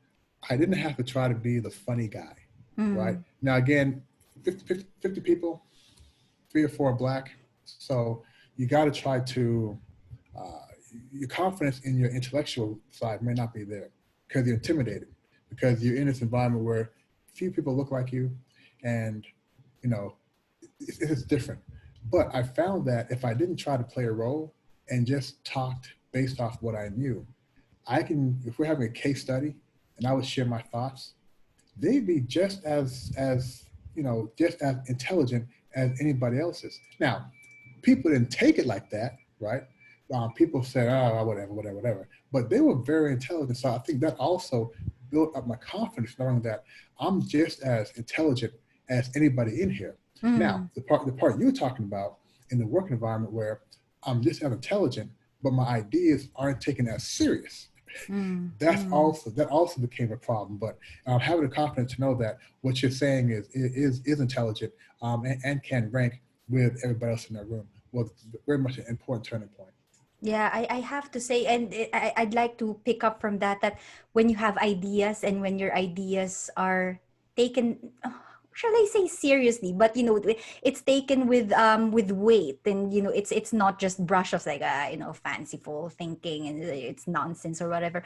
I didn't have to try to be the funny guy, right? Hmm. Now again, 50 people, 3 or 4 are black, so you got to try to uh, your confidence in your intellectual side may not be there because you're intimidated, because you're in this environment where few people look like you, and you know it's different. But I found that if I didn't try to play a role and just talked based off what I knew, I can. If we're having a case study and I would share my thoughts, they'd be just as intelligent as anybody else's. Now, people didn't take it like that, right? People said, "Oh, whatever." But they were very intelligent, so I think that also built up my confidence, knowing that I'm just as intelligent as anybody in here. Now, Hmm. the part you're talking about in the work environment where I'm just as intelligent, but my ideas aren't taken as serious. Hmm. That also became a problem. But having the confidence to know that what you're saying is intelligent, and can rank with everybody else in that room was very much an important turning point. Yeah, I have to say, and I'd like to pick up from that when you have ideas, and when your ideas are taken, shall I say seriously, but it's taken with weight, and it's not just brush offs, like fanciful thinking, and it's nonsense or whatever.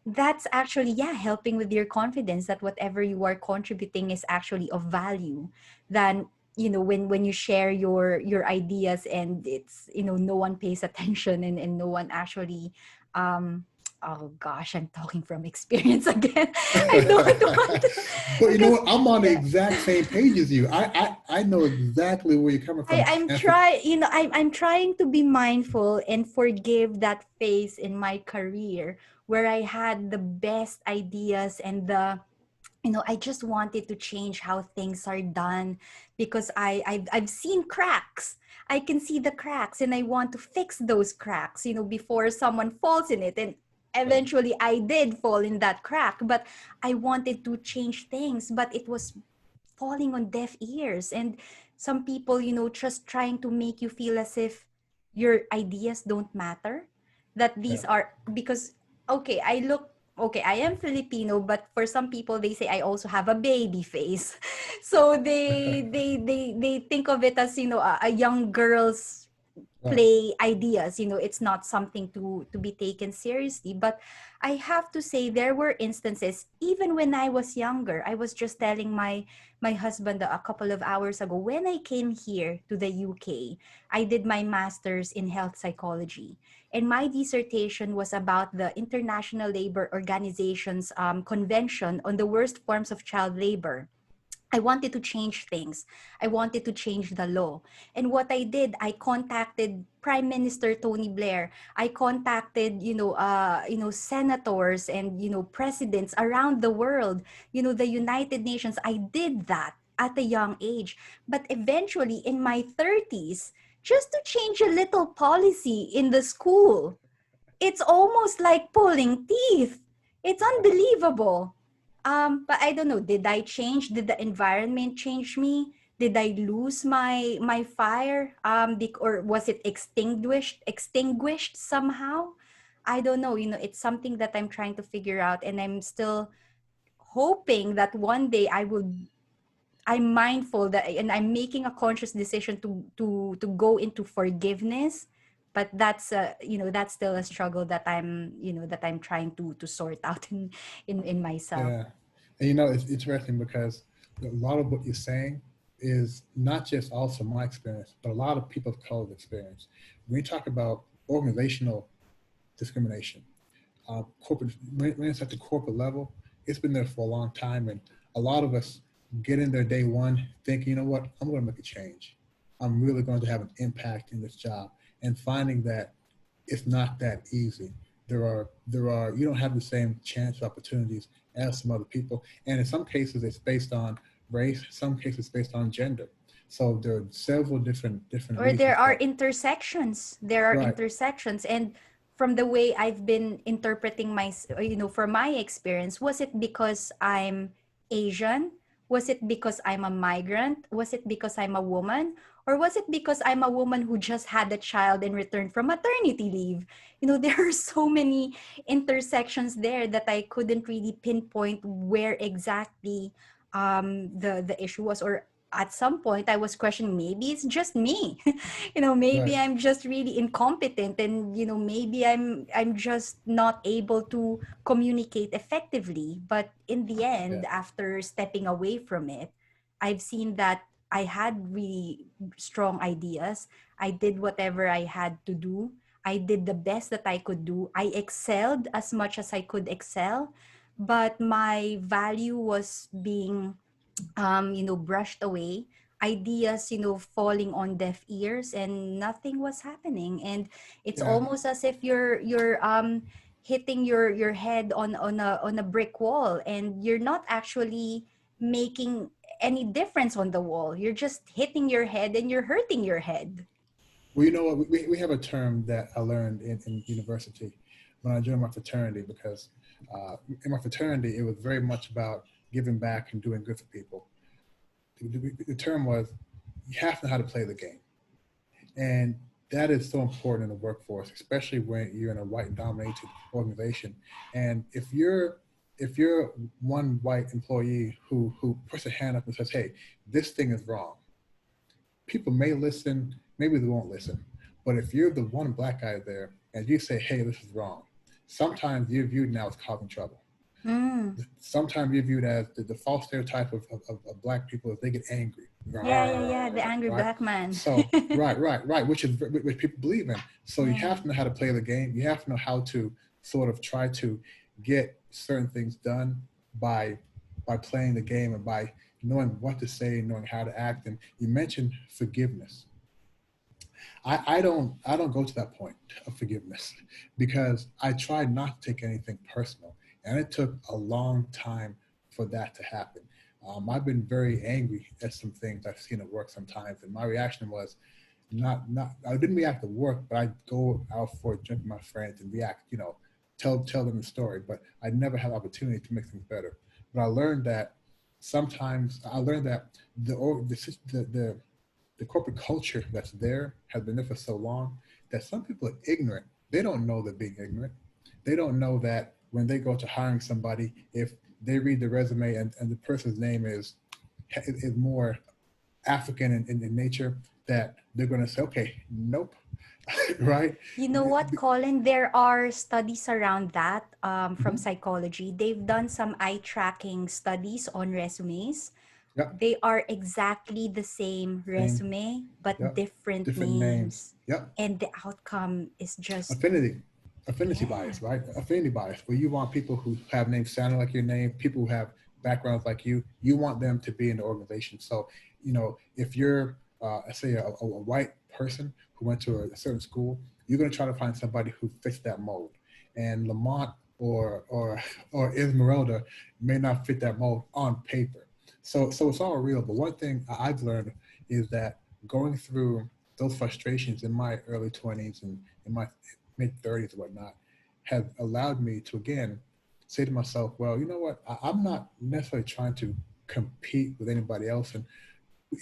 That's actually, yeah, helping with your confidence that whatever you are contributing is actually of value, than when you share your ideas, and it's no one pays attention, and no one actually, um oh gosh, I'm talking from experience again. I don't want to, But you know because what? I'm on the yeah, exact same page as you. I know exactly where you're coming from. I'm And for trying, I'm trying to be mindful and forgive that phase in my career where I had the best ideas, and I just wanted to change how things are done because I've seen cracks. I can see the cracks and I want to fix those cracks, before someone falls in it. And Right. eventually I did fall in that crack, but I wanted to change things, but it was falling on deaf ears. And some people, just trying to make you feel as if your ideas don't matter, that Yeah. these are because, okay, okay, I am Filipino, but for some people they say I also have a baby face. So they think of it as, a young girl's Right. play ideas. It's not something to be taken seriously. But I have to say there were instances even when I was younger. I was just telling my husband a couple of hours ago, when I came here to the UK, I did my master's in health psychology, and my dissertation was about the International Labor Organization's convention on the worst forms of child labor. I wanted to change things. I wanted to change the law. And what I did, I contacted Prime Minister Tony Blair. I contacted, senators and, presidents around the world, the United Nations. I did that at a young age. But eventually in my 30s, just to change a little policy in the school, it's almost like pulling teeth. It's unbelievable. But I don't know. Did I change? Did the environment change me? Did I lose my fire? Or was it extinguished somehow? I don't know. It's something that I'm trying to figure out, and I'm still hoping that one day I'm mindful that, and I'm making a conscious decision to go into forgiveness. But that's still a struggle that I'm trying to sort out in myself. Yeah. And it's interesting because a lot of what you're saying is not just also my experience, but a lot of people of color's experience. When we talk about organizational discrimination, corporate, when it's at the corporate level, it's been there for a long time. And a lot of us get in there day one thinking, you know what, I'm going to make a change. I'm really going to have an impact in this job. And finding that it's not that easy. You don't have the same chance opportunities as some other people. And in some cases, it's based on race, some cases based on gender. So there are several different Or there reasons are that, intersections. right, And from the way I've been interpreting for my experience, was it because I'm Asian? Was it because I'm a migrant? Was it because I'm a woman? Or was it because I'm a woman who just had a child and returned from maternity leave? There are so many intersections there that I couldn't really pinpoint where exactly the issue was. Or at some point I was questioning, maybe it's just me. Maybe right, I'm just really incompetent, and maybe I'm just not able to communicate effectively. But in the yeah, end, after stepping away from it, I've seen that I had really strong ideas. I did whatever I had to do. I did the best that I could do. I excelled as much as I could excel, but my value was being brushed away. Ideas, falling on deaf ears, and nothing was happening. And it's yeah. almost as if you're hitting your head on a brick wall, and you're not actually making any difference on the wall. You're just hitting your head and you're hurting your head. Well, you know what? We have a term that I learned in university when I joined my fraternity because in my fraternity, it was very much about giving back and doing good for people. The term was, you have to know how to play the game. And that is so important in the workforce, especially when you're in a white dominated organization. And if you're one white employee who puts a hand up and says, hey, this thing is wrong, people may listen, maybe they won't listen. But if you're the one black guy there and you say, hey, this is wrong, sometimes you're viewed now as causing trouble. Mm. Sometimes you're viewed as the false stereotype of black people is they get angry, Yeah, the angry right? black man. So right, which people believe in. So you Yeah. have to know how to play the game. You have to know how to sort of try to get certain things done by playing the game and by knowing what to say, knowing how to act. And you mentioned forgiveness. I don't go to that point of forgiveness because I tried not to take anything personal, and it took a long time for that to happen. I've been very angry at some things I've seen at work sometimes, and my reaction was not I didn't react to work, but I'd go out for a drink with my friends and react, tell them the story. But I never had opportunity to make things better. But I learned that sometimes the corporate culture that's there has been there for so long that some people are ignorant. They don't know they're being ignorant. They don't know that when they go to hiring somebody, if they read the resume and the person's name is more African in nature, that they're going to say, okay, nope, right? You know what, Colin? There are studies around that from Mm-hmm. psychology. They've done some eye tracking studies on resumes. Yep, They are exactly the same same. resume, but Yep, different different names. names. Yep, And the outcome is just, affinity yeah. bias, right? Affinity bias, where you want people who have names sounding like your name, people who have backgrounds like you want them to be in the organization. So, if you're, say, a white person who went to a certain school, you're going to try to find somebody who fits that mold. And Lamont or Esmeralda may not fit that mold on paper. So it's all real. But one thing I've learned is that going through those frustrations in my early 20s and in my mid 30s and whatnot has allowed me to again say to myself, well, you know what? I'm not necessarily trying to compete with anybody else. And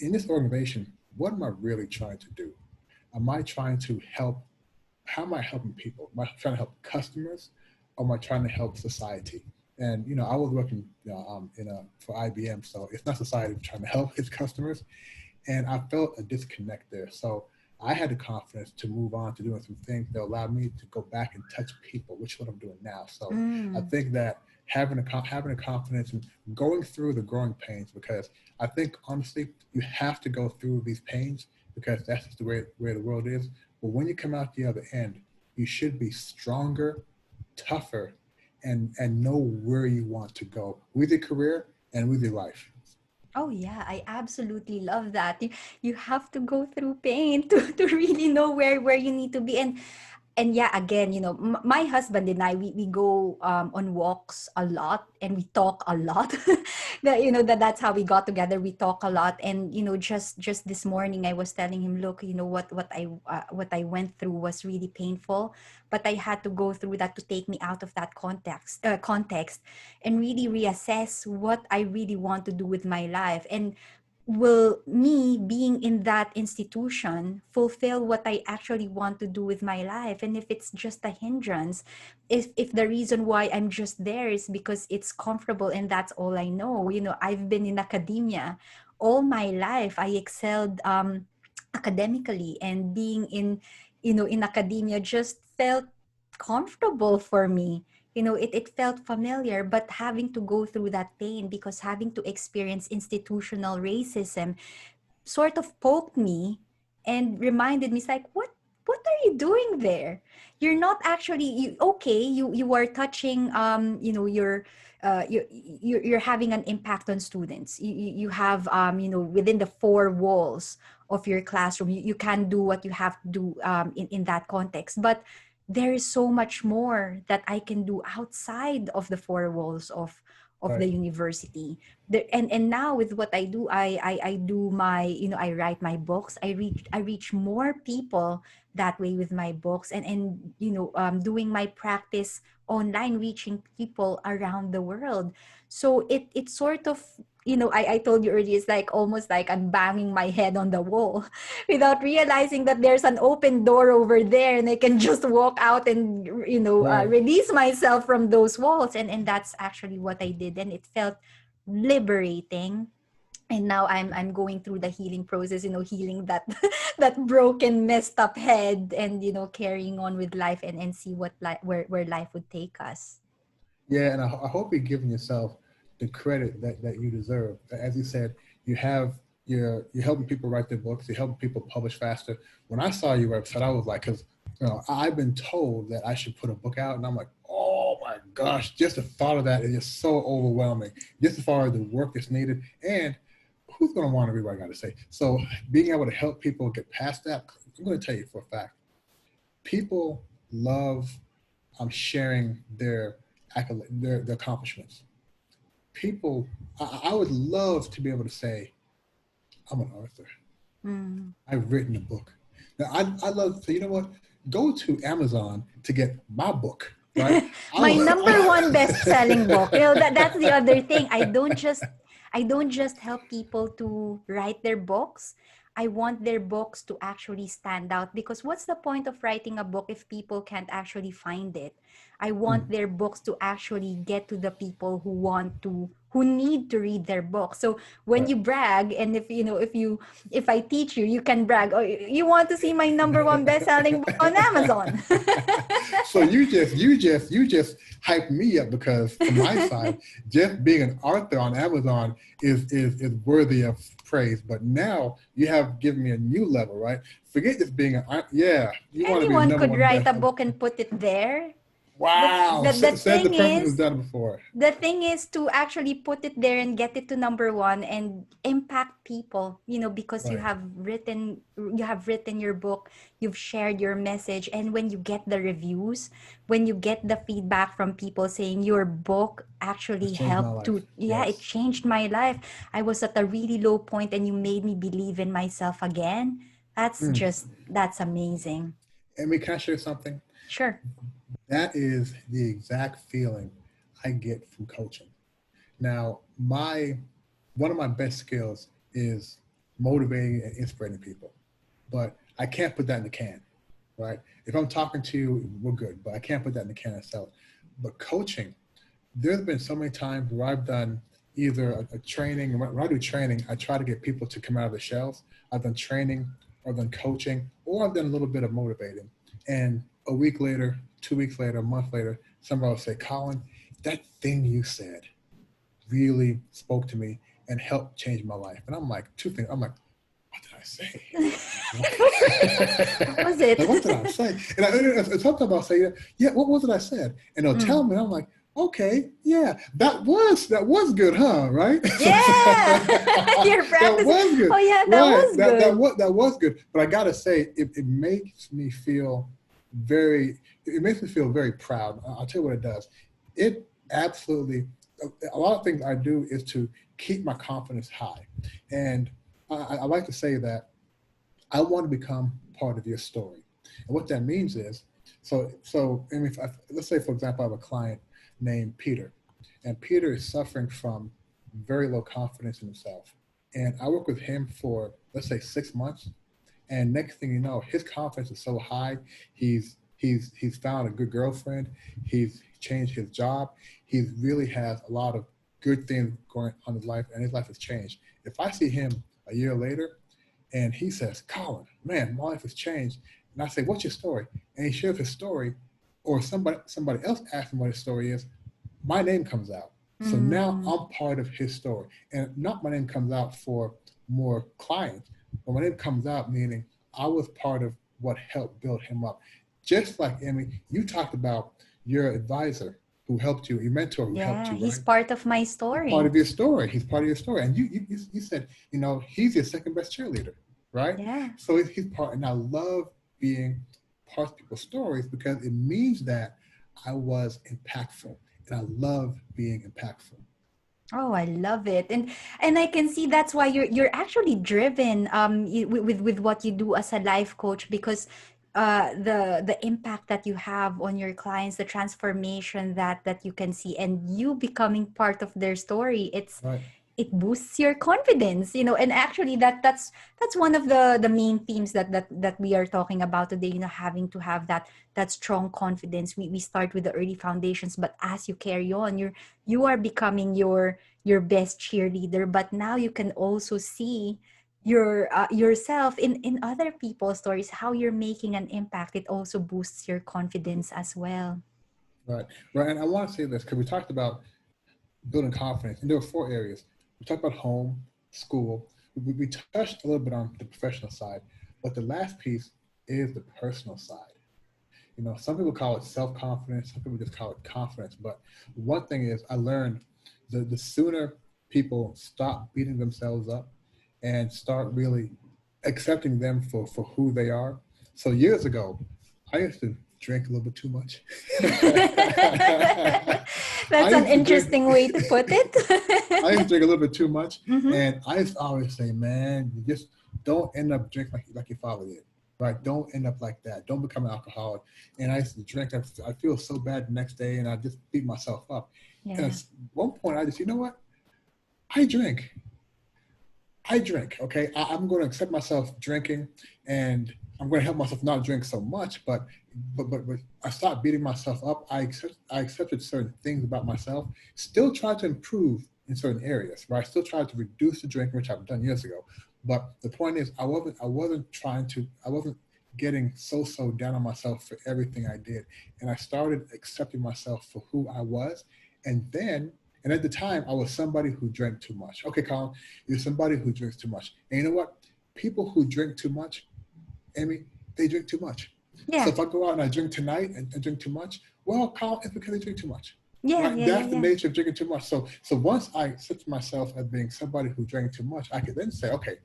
in this organization, what am I really trying to do? Am I trying to help? How am I helping people? Am I trying to help customers, or am I trying to help society? And I was working for IBM, so it's not society trying to help its customers, and I felt a disconnect there. So I had the confidence to move on to doing some things that allowed me to go back and touch people, which is what I'm doing now. So I Mm. think that having a confidence and going through the growing pains, because I think honestly you have to go through these pains because that's just the way where the world is. But when you come out the other end, you should be stronger, tougher, and know where you want to go with your career and with your life. Oh yeah, I absolutely love that. You have to go through pain to really know where you need to be. And yeah, again, my husband and I, we go on walks a lot and we talk a lot. That's how we got together. We talk a lot. And just this morning I was telling him, look, what I went through was really painful, but I had to go through that to take me out of that context and really reassess what I really want to do with my life. And will me being in that institution fulfill what I actually want to do with my life? And if it's just a hindrance, if the reason why I'm just there is because it's comfortable and that's all I know. I've been in academia all my life. I excelled academically, and being in academia just felt comfortable for me. It felt familiar, but having to go through that pain, because having to experience institutional racism sort of poked me and reminded me, it's like, what are you doing there? You're not actually, okay, you are touching, you're having an impact on students. You have, within the four walls of your classroom, you can do what you have to do in that context. But there is so much more that I can do outside of the four walls of the Right, university. And now with what I do, I do my, I write my books. I reach more people that way with my books, and doing my practice online, reaching people around the world. So it sort of, I told you earlier, it's like almost like I'm banging my head on the wall without realizing that there's an open door over there, and I can just walk out and right. release myself from those walls. And that's actually what I did, and it felt liberating. And now I'm going through the healing process, healing that that broken, messed up head, and carrying on with life, and see what where life would take us. Yeah, and I hope you're giving yourself the credit that you deserve. As you said, you're helping people write their books, you're helping people publish faster. When I saw your website, I was like, because I've been told that I should put a book out, and I'm like, oh my gosh, just the thought of that is just so overwhelming. Just as far as the work that's needed, and who's going to want to read what I got to say? So being able to help people get past that, I'm going to tell you for a fact, people love sharing their accomplishments. people, I would love to be able to say, I'm an author. Mm. I've written a book. Now, I love to say, you know what? Go to Amazon to get my book, right? My number one best-selling book. You know, that's the other thing. I don't just help people to write their books. I want their books to actually stand out, because what's the point of writing a book if people can't actually find it? I want Mm, their books to actually get to the people who need to read their book. So when right. you brag, and if I teach you, you can brag. Oh, you want to see my number one best-selling book on Amazon? So you just hyped me up, because from my side, just being an author on Amazon is worthy of praise. But now you have given me a new level, right? Forget just being yeah. You want to be a Anyone number could one write best. a book and put it there. The, Wow, the, the says the thing person who's is, done it before. the thing is to actually put it there and get it to number one and impact people, because Right, you have written your book, you've shared your message, and when you get the reviews, when you get the feedback from people saying your book it's actually changed my helped life. to, yeah, it Yes. changed my life. I was at a really low point and you made me believe in myself again. Mm. That's amazing. And we can I share something. Sure. That is the exact feeling I get from coaching. Now, my one of my best skills is motivating and inspiring people, but I can't put that in the can, right? If I'm talking to you, we're good, but I can't put that in the can itself. But coaching, there's been so many times where I've done either a training. When I do training, I try to get people to come out of the shells. I've done training, or I've done coaching, or I've done a little bit of motivating. And a week later, 2 weeks later, a month later, somebody will say, Colin, that thing you said really spoke to me and helped change my life. And I'm like, two things. I'm like, what did I say? What was it? Like, what did I say? And sometimes I'll say, yeah, what was it I said? And they'll tell Mm. me, and I'm like, okay, yeah, that was good, huh? Right? Yeah, you're That practicing. was Oh good, yeah, that right? was good. That was good. But I gotta say, it makes me feel very. It makes me feel very proud. I'll tell you what it does. It absolutely. A lot of things I do is to keep my confidence high, and I like to say that I want to become part of your story. And what that means is, I mean, let's say, for example, I have a client named Peter, and Peter is suffering from very low confidence in himself. And I work with him for, let's say, 6 months. And next thing you know, his confidence is so high. He's found a good girlfriend. He's changed his job. He really has a lot of good things going on in his life, and his life has changed. If I see him a year later, and he says, Colin, man, my life has changed. And I say, what's your story? And he shares his story, or somebody else asks him what his story is. My name comes out. So now Mm, I'm part of his story. And not my name comes out for more clients, but my name comes out meaning I was part of what helped build him up. Just like Emmy, you talked about your advisor who helped you, your mentor who helped yeah, you, he's right? part of my He's part story. of your story. He's part of your story. And you said, he's your second best cheerleader, right? Yeah. So he's part. And I love being part of people's stories because it means that I was impactful. And I love being impactful. Oh, I love it. And I can see that's why you're actually driven with what you do as a life coach, because the impact that you have on your clients, the transformation that you can see, and you becoming part of their story, Right. it boosts your confidence, and actually that's one of the main themes that we are talking about today, having to have that strong confidence. We start with the early foundations, but as you carry on, you are becoming your best cheerleader, but now you can also see yourself in other people's stories, how you're making an impact. It also boosts your confidence as well. Right. Right. And I want to say this because we talked about building confidence, and there were 4 areas. We talked about home, school. We touched a little bit on the professional side, but the last piece is the personal side. Some people call it self-confidence, some people just call it confidence. But one thing is, I learned the sooner people stop beating themselves up and start really accepting them for who they are. So years ago, I used to drink a little bit too much. That's I an used to drink. interesting way to put I used to it. drink a little bit too much, Mm-hmm. and I used to always say, "Man, you just don't end up drinking like your father did, right? Don't end up like that. Don't become an alcoholic." And I used to drink. I feel so bad the next day, and I just beat myself up. And Yeah. at one point, I just, you know what? I drink. I drink. Okay, I'm going to accept myself drinking, and I'm going to help myself not drink so much. But I stopped beating myself up. I accepted certain things about myself. Still tried to improve in certain areas. Right. Still tried to reduce the drinking, which I've done years ago. But the point is, I wasn't getting so down on myself for everything I did, and I started accepting myself for who I was, and then. And at the time, I was somebody who drank too much. Okay, Colin, you're somebody who drinks too much. And you know what? People who drink too much, Emee, they drink too much. So Yeah. if I go out and I drink tonight and drink too much, well, Colin, it's because I drink too much. Yeah. Right? Yeah. Yeah. That's the Yeah. nature of drinking too much. So once I accept myself as being somebody who drank too much, I could then say, okay,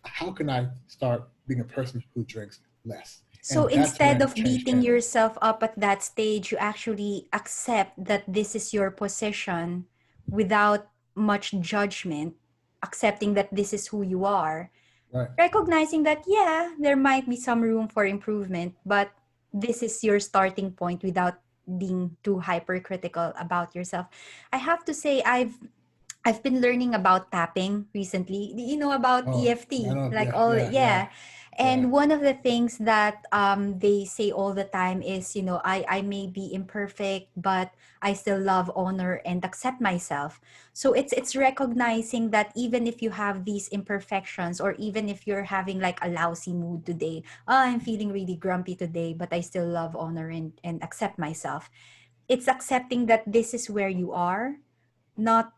how can I start being a person who drinks less? So And that's instead when of change beating came. yourself up at that stage, you actually accept that this is your position without much judgment, accepting that this is who you are, Right. recognizing that, yeah, there might be some room for improvement, but this is your starting point without being too hypercritical about yourself. I have to say, I've been learning about tapping recently. You know about Oh, I EFT, know. like Yeah, all, yeah, yeah, yeah. yeah. And one of the things that they say all the time is, I may be imperfect, but I still love, honor, and accept myself. So it's recognizing that even if you have these imperfections, or even if you're having like a lousy mood today, I'm feeling really grumpy today, but I still love, honor, and accept myself. It's accepting that this is where you are, not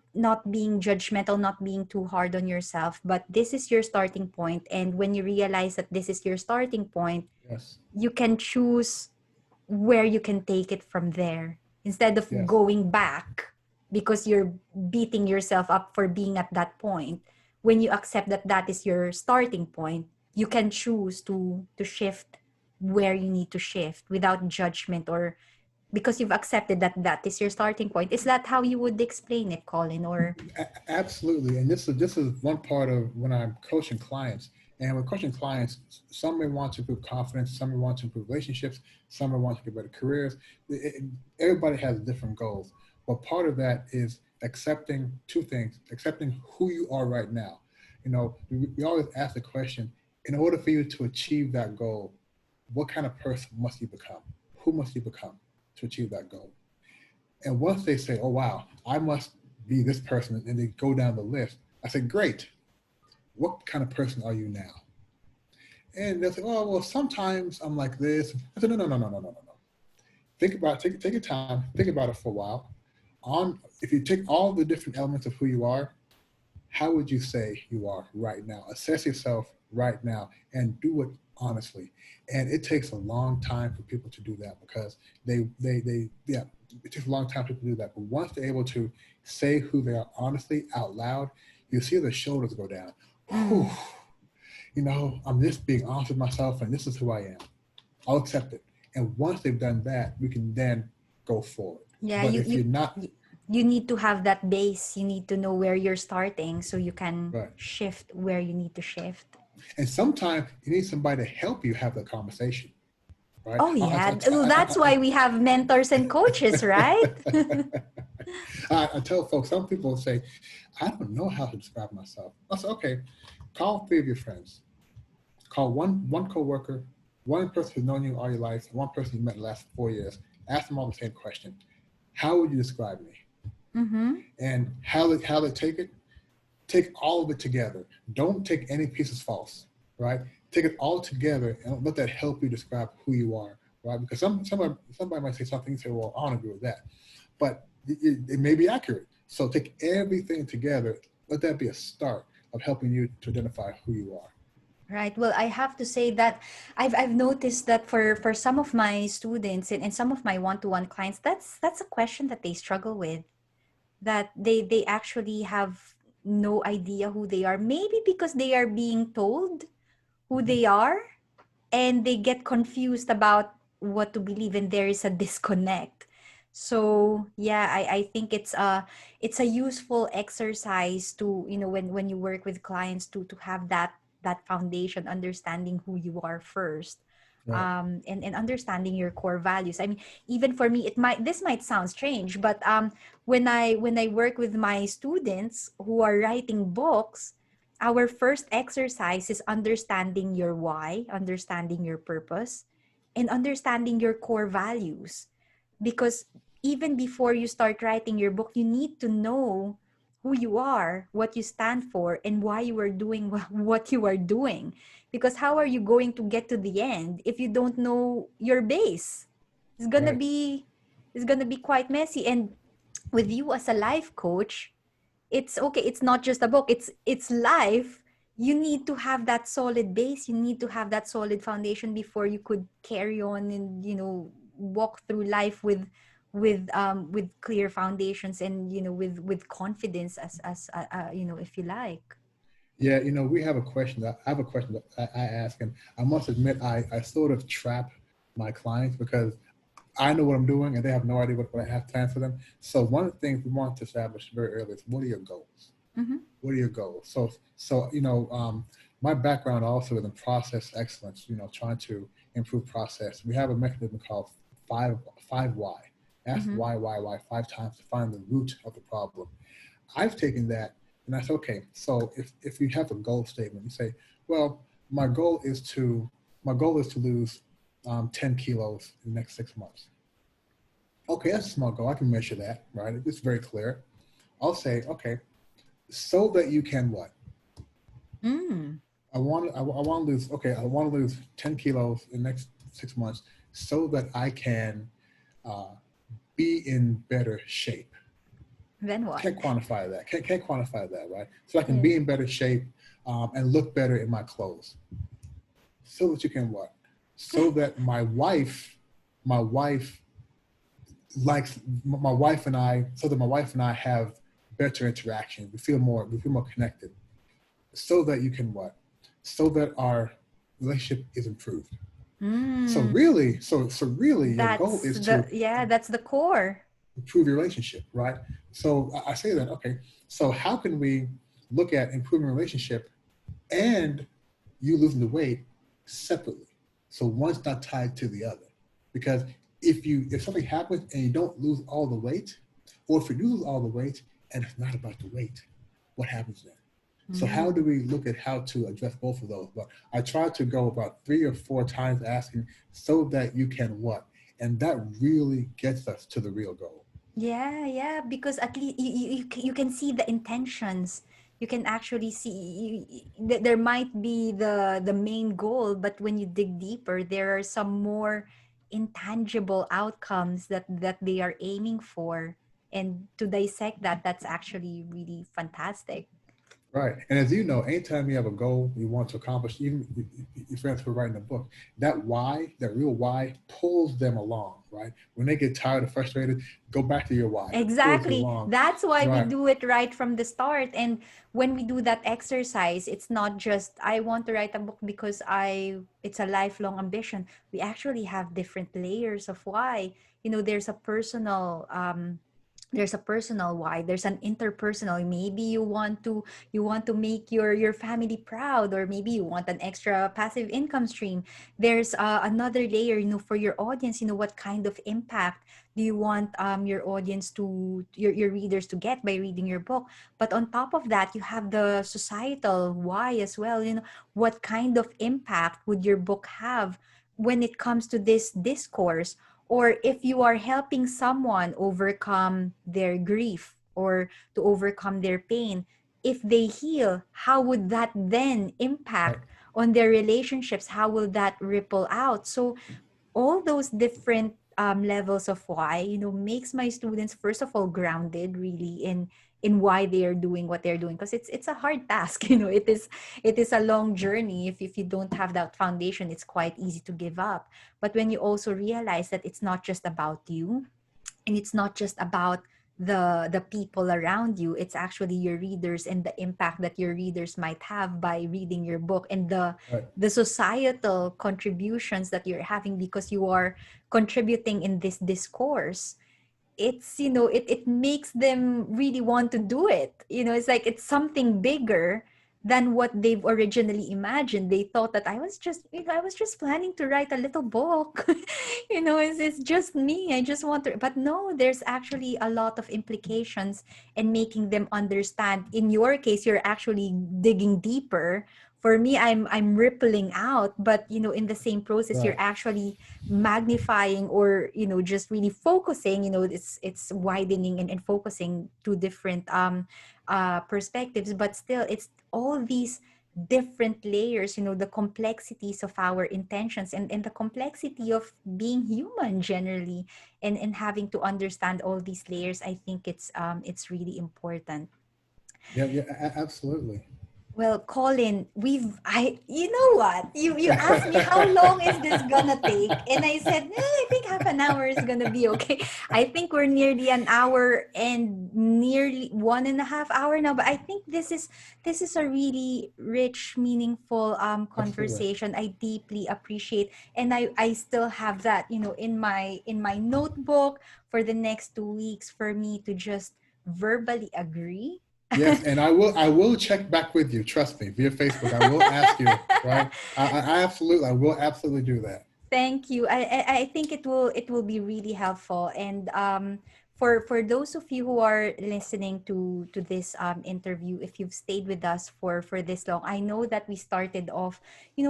being judgmental, not being too hard on yourself, but this is your starting point. And when you realize that this is your starting point, Yes, you can choose where you can take it from there, instead of yes. going back because you're beating yourself up for being at that point. When you accept that that is your starting point, you can choose to shift where you need to shift without judgment, or because you've accepted that that is your starting point. Is that how you would explain it, Colin? Or Absolutely, and this is one part of when I'm coaching clients. And with coaching clients, some may want to improve confidence, some may want to improve relationships, some may want to get better careers. Everybody has different goals, but part of that is accepting two things: accepting who you are right now. We always ask the question: in order for you to achieve that goal, what kind of person must you become? Who must you become to achieve that goal? And once they say, "Oh wow, I must be this person," and they go down the list, I say, "Great. What kind of person are you now?" And they'll say, "Oh well, sometimes I'm like this." I said, "No. Think about take your time. Think about it for a while. If you take all the different elements of who you are, how would you say you are right now? Assess yourself right now and do it honestly. And it takes a long time for people to do that because yeah, it takes a long time for people to do that. But once they're able to say who they are honestly out loud, you see the shoulders go down. Whew, mm, I'm just being honest with myself and this is who I am. I'll accept it. And once they've done that, we can then go forward. yeah, But if you're not, you need to have that base. You need to know where you're starting so you can right. shift where you need to shift. And sometimes you need somebody to help you have the conversation, right? Oh yeah, well, that's why we have mentors and coaches, right? I tell folks, some people say, I don't know how to describe myself. I say, okay, call three of your friends. Call one coworker, one person who's known you all your life, and one person you met in the last 4 years. Ask them all the same question. How would you describe me? Mm-hmm. And how they take it? Take all of it together. Don't take any pieces false, right? Take it all together and let that help you describe who you are, right? Because somebody might say something and say, well, I don't agree with that. But it may be accurate. So take everything together. Let that be a start of helping you to identify who you are. Right. Well, I have to say that I've noticed that for some of my students and some of my one-to-one clients, that's a question that they struggle with. That they actually have no idea who they are. Maybe because they are being told who they are, and they get confused about what to believe, and there is a disconnect. So yeah, I think it's a useful exercise to, when you work with clients, to have that foundation, understanding who you are first, Right. and understanding your core values. I mean, even for me, this might sound strange, but when I work with my students who are writing books, our first exercise is understanding your why, understanding your purpose, and understanding your core values. Because even before you start writing your book, you need to know who you are, what you stand for, and why you are doing what you are doing. Because how are you going to get to the end if you don't know your base? It's gonna Right. be it's gonna be quite messy. And with you as a life coach, it's okay, it's not just a book, it's life. You need to have that solid base, you need to have that solid foundation before you could carry on and, walk through life with clear foundations, and, with confidence, if you like. Yeah, we have a question that I have a question that I ask, and I must admit I sort of trap my clients because I know what I'm doing and they have no idea what I have planned for them. So one of the things we want to establish very early is, what are your goals? Mm-hmm. What are your goals? So my background also is in process excellence. Trying to improve process. We have a mechanism called five why. Ask Mm-hmm. why 5 times to find the root of the problem. I've taken that and I said, okay, so if you have a goal statement, you say, well, my goal is to lose 10 kilos in the next 6 months. Okay, that's a small goal. I can measure that, right? It's very clear. I'll say, okay, so that you can what? Mm. I want to lose, okay, I want to lose 10 kilos in the next 6 months so that I can uh, be in better shape. Then what? Can't quantify that. Can't quantify that, right? So I can Yeah. be in better shape and look better in my clothes. So that you can what? So that my wife likes my wife and I. So that my wife and I have better interaction. We feel more connected. So that you can what? So that our relationship is improved. So Mm. really, so really, your goal is to That's the core. improve your relationship, right? So I say that, okay, so how can we look at improving relationship and you losing the weight separately? So one's not tied to the other. Because if something happens and you don't lose all the weight, or if you lose all the weight and it's not about the weight, what happens then? So how do Mm. we look at how to address both of those? But I try to go about 3 or 4 times asking, so that you can what? And that really gets us to the real goal. Yeah, yeah, because at least you can see the intentions. You can actually see, there might be the main goal, but when you dig deeper, there are some more intangible outcomes that they are aiming for. And to dissect that, that's actually really fantastic. Right. And as you know, anytime you have a goal you want to accomplish, even your friends who are writing a book, that why, that real why, pulls them along, right? When they get tired or frustrated, go back to your why. It pulls you Exactly. along. That's why we Right. do it right from the start. And when we do that exercise, it's not just I want to write a book because I it's a lifelong ambition. We actually have different layers of why. There's a personal why, there's an interpersonal. Maybe you want to make your family proud, or maybe you want an extra passive income stream. There's another layer, for your audience. What kind of impact do you want your audience to your readers to get by reading your book? But on top of that, you have the societal why as well. What kind of impact would your book have when it comes to this discourse? Or if you are helping someone overcome their grief, or to overcome their pain, if they heal, how would that then Right. impact on their relationships? How will that ripple out? So all those different levels of why, makes my students, first of all, grounded really in why they are doing what they're doing, because it's a hard task. It is a long journey. If you don't have that foundation, it's quite easy to give up. But when you also realize that it's not just about you, and it's not just about the people around you. It's actually your readers and the impact that your readers might have by reading your book, and Right. the societal contributions that you're having because you are contributing in this discourse. It's, it makes them really want to do it. It's like it's something bigger than what they've originally imagined. They thought that I was just planning to write a little book. It's just me, I just want to, but no, there's actually a lot of implications, and making them understand. In your case, you're actually digging deeper. For me, I'm rippling out, but in the same process, you're Right. actually magnifying, or just really focusing. It's widening and focusing two different perspectives, but still it's all these different layers, the complexities of our intentions, and the complexity of being human generally, and having to understand all these layers. I think it's really important. Yeah, yeah, absolutely. Well, Colin, you know what? You asked me how long is this gonna take? And I said, I think half an hour is gonna be okay. I think we're nearly an hour and nearly 1.5 hours now. But I think this is a really rich, meaningful Absolutely. conversation. I deeply appreciate, and I still have that, in my notebook for the next 2 weeks, for me to just verbally agree. Yes, and I will check back with you. Trust me, via Facebook. I will ask you. Right. I will absolutely do that. Thank you. I think it will be really helpful. And for those of you who are listening to this interview, if you've stayed with us for this long, I know that we started off,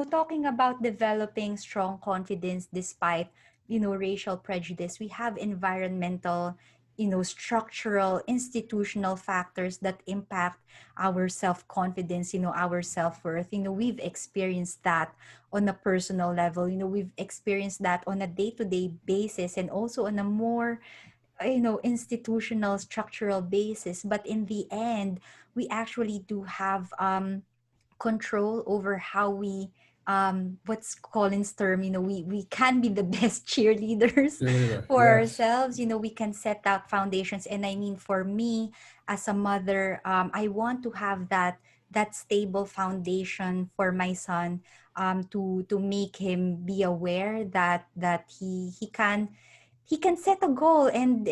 talking about developing strong confidence despite, racial prejudice. We have environmental, structural, institutional factors that impact our self-confidence, our self-worth. We've experienced that on a personal level. We've experienced that on a day-to-day basis, and also on a more, institutional, structural basis. But in the end, we actually do have control over how we, what's Colin's term, we can be the best cheerleaders Cheerleader. for Yes. ourselves. We can set out foundations. And I mean, for me as a mother, I want to have that stable foundation for my son, to make him be aware that he can set a goal, and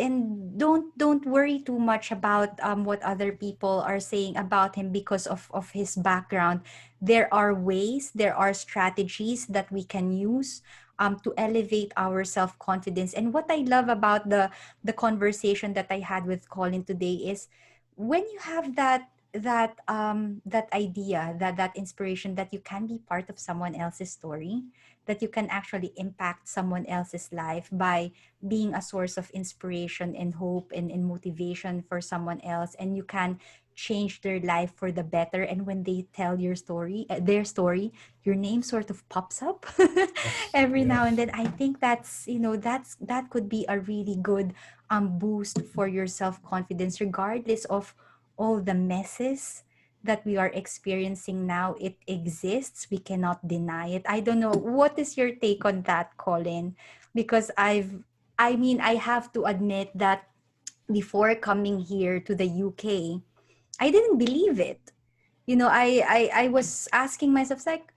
don't worry too much about what other people are saying about him because of his background. There are ways, there are strategies that we can use to elevate our self-confidence. And what I love about the conversation that I had with Colin today is, when you have that idea, that inspiration, that you can be part of someone else's story, that you can actually impact someone else's life by being a source of inspiration and hope, and motivation for someone else, and you can change their life for the better. And when they tell their story, your name sort of pops up Yes. every now and Yes. then. I think that could be a really good boost for your self-confidence, regardless of all the messes that we are experiencing now. It exists, we cannot deny it. I don't know, what is your take on that, Colin? Because I have to admit that before coming here to the UK, I didn't believe it. I was asking myself, like,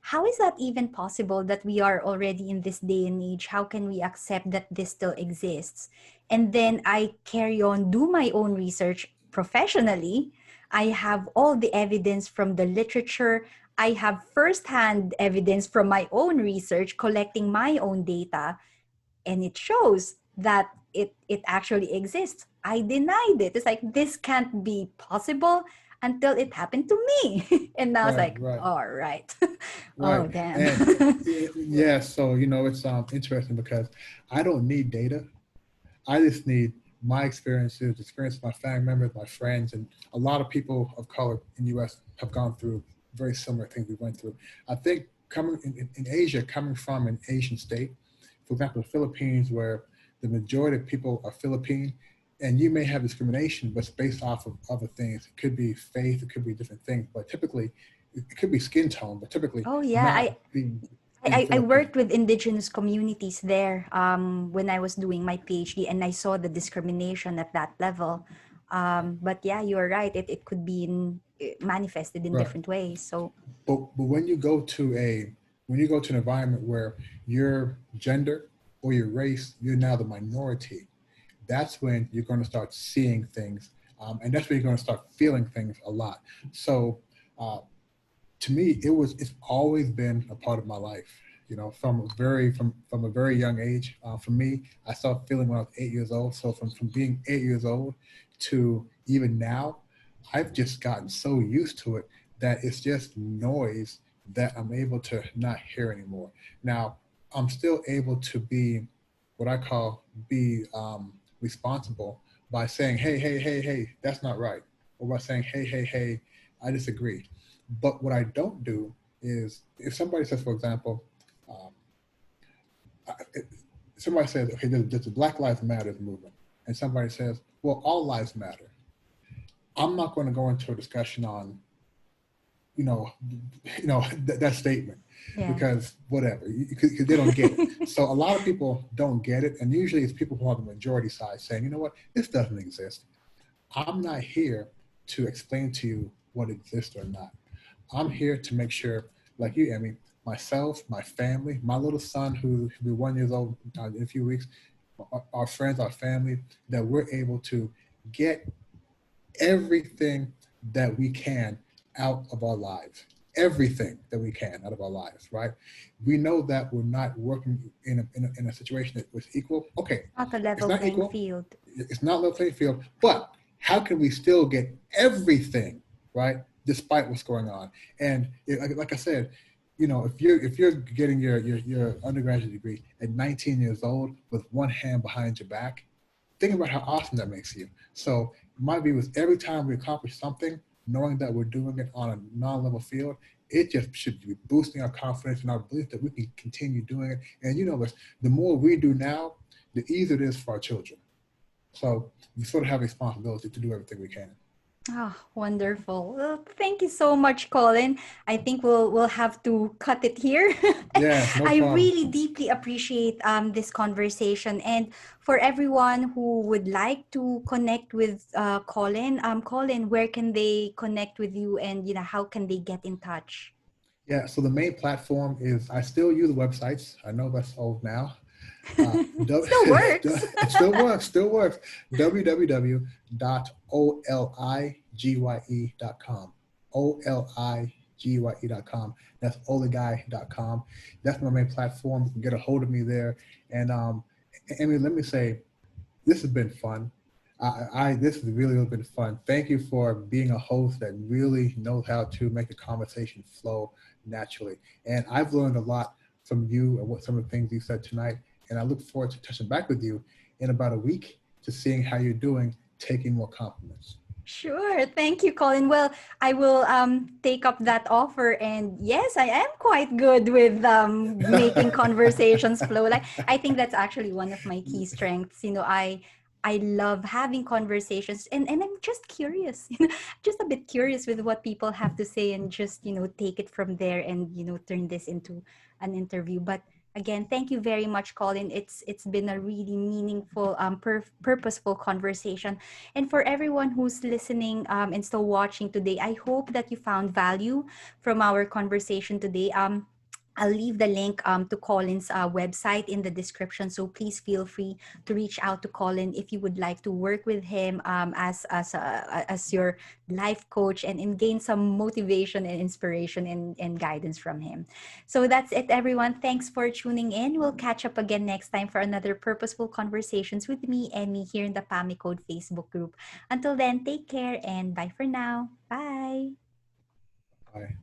how is that even possible that we are already in this day and age? How can we accept that this still exists? And then I carry on, do my own research professionally. I have all the evidence from the literature. I have firsthand evidence from my own research, collecting my own data, and it shows that it actually exists. I denied it. It's like, this can't be possible until it happened to me. And now it's Right. like, Right. all right. Oh, Right. damn. And yeah, so it's interesting because I don't need data. I just need my experiences, experience of my family members, my friends, and a lot of people of color in the U.S. have gone through very similar things we went through. I think coming in Asia, coming from an Asian state, for example, the Philippines, where the majority of people are Philippine, and you may have discrimination, but it's based off of other things. It could be faith, it could be different things, but typically, it could be skin tone, but typically Oh yeah, not I being. in I Philippines. worked with indigenous communities there when I was doing my PhD, and I saw the discrimination at that level. But yeah, you're right. It could be manifested in Right. different ways. So But when you go to an environment where your gender or your race, you're now the minority, that's when you're going to start seeing things, and that's when you're going to start feeling things a lot. So uh, to me, it's always been a part of my life. You know, from a very young age. For me, I started feeling when I was 8 years old. So from being 8 years old to even now, I've just gotten so used to it that it's just noise that I'm able to not hear anymore. Now, I'm still able to be what I call be responsible by saying, hey, that's not right, or by saying, hey, I disagree. But what I don't do is if somebody says, for example, um, somebody says, okay, there's a Black Lives Matter movement, and somebody says, well, all lives matter. I'm not going to go into a discussion on, you know, that statement yeah. because whatever, because they don't get it. So a lot of people don't get it, and usually it's people who are on the majority side saying, you know what, this doesn't exist. I'm not here to explain to you what exists or not. I'm here to make sure, like you, Emmy, myself, my family, my little son who will be 1 year old in a few weeks, our friends, our family, that we're able to get everything that we can out of our lives. Everything that we can out of our lives, right? We know that we're not working in a situation that was equal. Okay, Not a it's level not playing equal. field. It's not level playing field, but how can we still get everything, right? Despite what's going on. And like I said, if you're getting your undergraduate degree at 19 years old with one hand behind your back, think about how awesome that makes you. So my view is every time we accomplish something, knowing that we're doing it on a non-level field, it just should be boosting our confidence and our belief that we can continue doing it. And the more we do now, the easier it is for our children. So we sort of have a responsibility to do everything we can. Ah, wonderful. Well, thank you so much, Colin. I think we'll have to cut it here. Yeah, no I problem. really deeply appreciate this conversation, and for everyone who would like to connect with Colin, Colin, where can they connect with you, and how can they get in touch? Yeah, so the main platform is I still use websites. I know that's old now. Uh, w- Still works. it still works. www.oligye.com. oligye.com. That's oliguy.com. That's my main platform. You can get a hold of me there. And Amy, let me say, this has been fun. This has really been fun. Thank you for being a host that really knows how to make the conversation flow naturally. And I've learned a lot from you and what some of the things you said tonight. And I look forward to touching back with you in about a week to seeing how you're doing, taking more compliments. Sure. Thank you, Colin. Well, I will take up that offer, and yes, I am quite good with making conversations flow. Like, I think that's actually one of my key strengths. I love having conversations, and I'm just curious, just a bit curious with what people have to say, and just take it from there, and turn this into an interview. But again, thank you very much, Colin. It's been a really meaningful, purposeful conversation. And for everyone who's listening and still watching today, I hope that you found value from our conversation today. I'll leave the link to Colin's website in the description. So please feel free to reach out to Colin if you would like to work with him as your life coach, and gain some motivation and inspiration and guidance from him. So that's it, everyone. Thanks for tuning in. We'll catch up again next time for another purposeful conversations with me, Emmy, here in the PAMI Code Facebook group. Until then, take care and bye for now. Bye. Bye.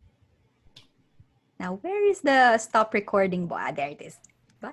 Now, where is the stop recording? There it is. Bye.